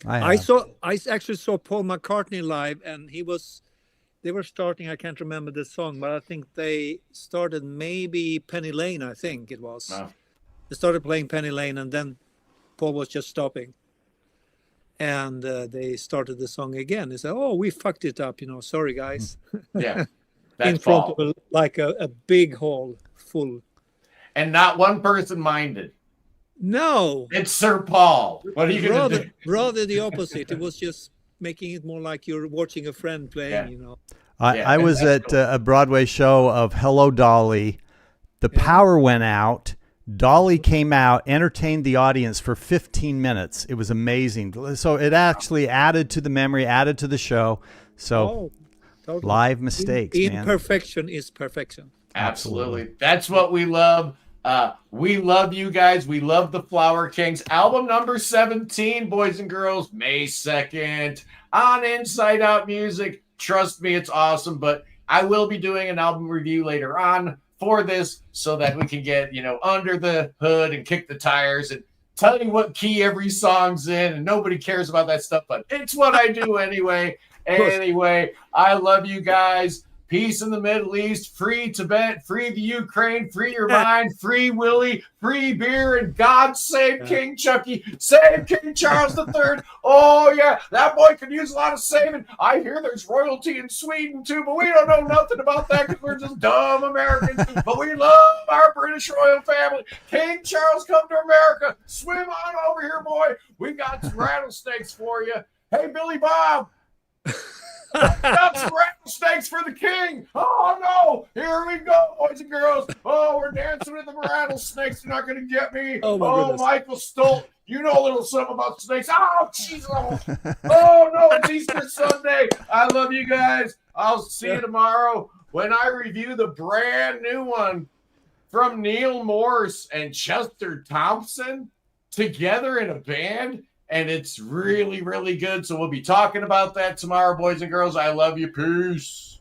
Speaker 4: I actually saw Paul McCartney live, and they were starting, I can't remember the song, but I think they started maybe Penny Lane, I think it was.
Speaker 1: Oh.
Speaker 4: They started playing Penny Lane, and then Paul was just stopping. and they started the song again. They said, "Oh, we fucked it up, sorry guys."
Speaker 1: Yeah.
Speaker 4: In
Speaker 1: That's
Speaker 4: front
Speaker 1: Paul.
Speaker 4: of a big hall full.
Speaker 1: And not one person minded.
Speaker 4: No,
Speaker 1: It's Sir Paul. What are you going to do?
Speaker 4: rather the opposite. It was just making it more like you're watching a friend playing.
Speaker 1: Yeah.
Speaker 2: I was at
Speaker 1: cool.
Speaker 2: a Broadway show of Hello Dolly. The power went out. Dolly came out, entertained the audience for 15 minutes. It was amazing. So it actually added to the memory, added to the show. So
Speaker 4: Totally.
Speaker 2: live mistakes, man.
Speaker 4: Imperfection is perfection.
Speaker 1: Absolutely. That's what we love. We love you guys. We love the Flower Kings. Album number 17, boys and girls, May 2nd on Inside Out Music. Trust me, it's awesome. But I will be doing an album review later on for this so that we can get, under the hood and kick the tires and tell you what key every song's in. And nobody cares about that stuff, but it's what I do anyway. Anyway, I love you guys. Peace in the Middle East, free Tibet, free the Ukraine, free your mind, free Willie, free beer, and God save King Chucky, save King Charles III. Oh, yeah, that boy could use a lot of saving. I hear there's royalty in Sweden, too, but we don't know nothing about that because we're just dumb Americans. But we love our British royal family. King Charles, come to America. Swim on over here, boy. We got some rattlesnakes for you. Hey, Billy Bob. Got some rattlesnakes for the king. Oh no, here we go, boys and girls. Oh, we're dancing with the rattlesnakes. They're not gonna get me.
Speaker 4: Oh,
Speaker 1: Michael Stolt, you know a little something about snakes. Oh, jeez. Oh no, it's Easter Sunday. I love you guys. I'll see you tomorrow when I review the brand new one from Neil Morse and Chester Thompson together in a band. And it's really, really good. So we'll be talking about that tomorrow, boys and girls. I love you. Peace.